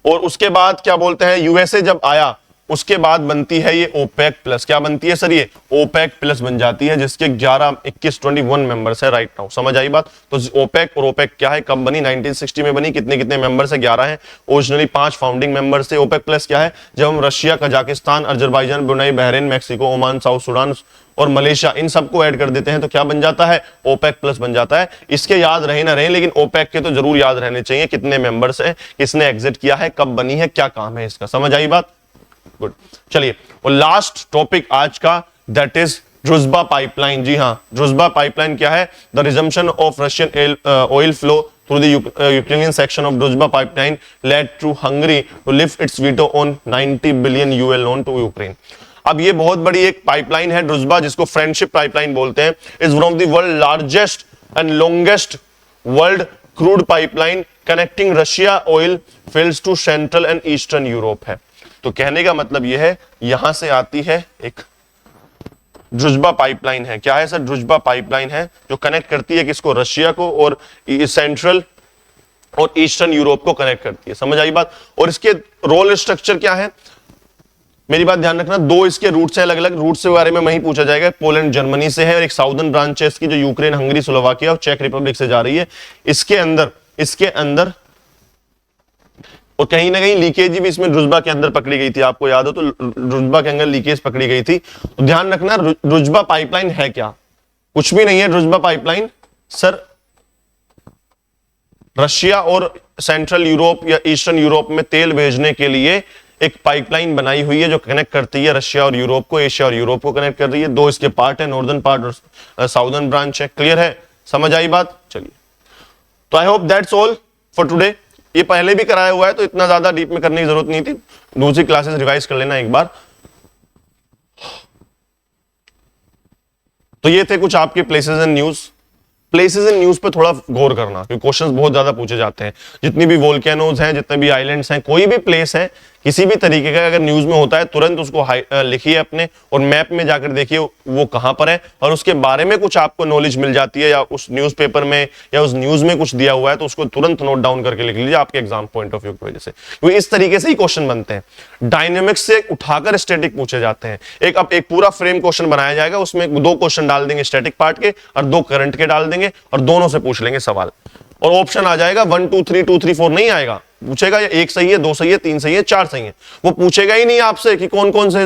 और उसके बाद क्या बोलते हैं, यूएसए जब आया, उसके बाद बनती है ये ओपेक प्लस। क्या बनती है सर? ये ओपेक प्लस बन जाती है, जिसके 11 21 21 मेंबर्स है राइट नाउ। समझ आई बात? तो ओपेक और ओपेक क्या है, कब बनी? 1960 में बनी। कितने कितने मेंबर्स है? 11 हैं। ओरिजिनली 5 फाउंडिंग मेंबर्स थे। ओपेक प्लस क्या है? जब हम Russia, Kazakhstan, Azerbaijan, Brunei, Bahrain, Mexico, Oman, south Sudan और मलेशिया, इन सबको ऐड कर देते हैं तो क्या बन जाता है? ओपेक प्लस बन जाता है। इसके याद रहे ना रहे, लेकिन ओपेक के तो जरूर याद रहने चाहिए, कितने मेंबर्स हैं, किसने एग्जिट किया है, कब बनी है, क्या काम है इसका। समझ आई बात? गुड। चलिए, और लास्ट टॉपिक आज का, दैट इज ड्रुजबा पाइपलाइन। जी हां, ड्रुजबा पाइपलाइन क्या है? The resumption of Russian oil flow through the Ukrainian section of Druzhba pipeline led to Hungary to lift its veto on 90 billion EU loan to Ukraine. अब ये बहुत बड़ी एक pipeline है ड्रुजबा, जिसको फ्रेंडशिप पाइपलाइन बोलते हैं। Is one of the world largest and longest world crude pipeline connecting Russia oil fields to central and eastern Europe है। तो कहने का मतलब यह है, यहां से आती है एक ड्रुजबा पाइपलाइन है। क्या है सर? ड्रुजबा पाइपलाइन है जो कनेक्ट करती है किसको? रशिया को, और सेंट्रल और ईस्टर्न यूरोप को कनेक्ट करती है। समझ आई बात? और इसके रोल स्ट्रक्चर क्या है, मेरी बात ध्यान रखना। 2 इसके रूट्स हैं, अलग अलग रूट्स के बारे में वहीं पूछा जाएगा। पोलैंड जर्मनी से है, और एक साउदर्न ब्रांच है इसकी जो यूक्रेन, हंगरी, स्लोवाकिया और चेक रिपब्लिक से जा रही है। इसके अंदर और कहीं ना कहीं लीकेज भी इसमें ड्रुजबा के अंदर पकड़ी गई थी। आपको याद हो तो ड्रुजबा के अंदर लीकेज पकड़ी गई थी। तो ध्यान रखना, ड्रुजबा पाइपलाइन है क्या? कुछ भी नहीं है। ड्रुजबा पाइपलाइन सर रशिया और सेंट्रल यूरोप या ईस्टर्न यूरोप में तेल भेजने के लिए एक पाइपलाइन बनाई हुई है जो कनेक्ट करती है रशिया और यूरोप को, एशिया और यूरोप को कनेक्ट कर रही है। 2 इसके पार्ट है, नॉर्दर्न पार्ट और साउदर्न ब्रांच है। क्लियर है? समझ आई बात? चलिए, तो I hope that's all for today. ये पहले भी कराया हुआ है तो इतना ज्यादा डीप में करने की जरूरत नहीं थी। दूसरी क्लासेस रिवाइज कर लेना एक बार। तो ये थे कुछ आपके places in news. Places in news पे थोड़ा गौर करना, क्योंकि क्वेश्चंस बहुत ज्यादा पूछे जाते हैं। जितनी भी वोल्केनोज हैं, जितने भी आइलैंड्स हैं, कोई भी प्लेस है किसी भी तरीके का अगर न्यूज में होता है, तुरंत उसको लिखिए अपने, और मैप में जाकर देखिए वो कहां पर है, और उसके बारे में कुछ आपको नॉलेज मिल जाती है, या उस न्यूज़पेपर में या उस न्यूज में कुछ दिया हुआ है तो उसको तुरंत नोट डाउन करके लिख लीजिए, आपके एग्जाम पॉइंट ऑफ व्यू की वजह से। क्योंकि इस तरीके से ही क्वेश्चन बनते हैं। डायनेमिक्स से उठाकर स्टैटिक पूछे जाते हैं। एक पूरा फ्रेम क्वेश्चन बनाया जाएगा, उसमें 2 क्वेश्चन डाल देंगे स्टैटिक पार्ट के और 2 करंट के डाल देंगे, और दोनों से पूछ लेंगे सवाल, और ऑप्शन आ जाएगा 1 2 3 2 3 4 नहीं आएगा। पूछेगा या 1 सही है, 2 सही है, 3 सही है, 4 सही है। वो पूछेगा ही नहीं आपसे कि कौन कौन से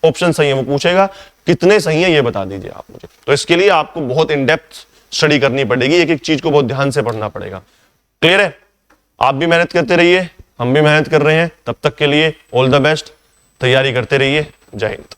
ऑप्शन सही है, वो पूछेगा कितने सही है ये बता दीजिए आप मुझे। तो इसके लिए आपको बहुत इन डेप्थ स्टडी करनी पड़ेगी, एक एक चीज को बहुत ध्यान से पढ़ना पड़ेगा। क्लियर है? आप भी मेहनत करते रहिए, हम भी मेहनत कर रहे हैं। तब तक के लिए ऑल द बेस्ट, तैयारी करते रहिए। जय हिंद।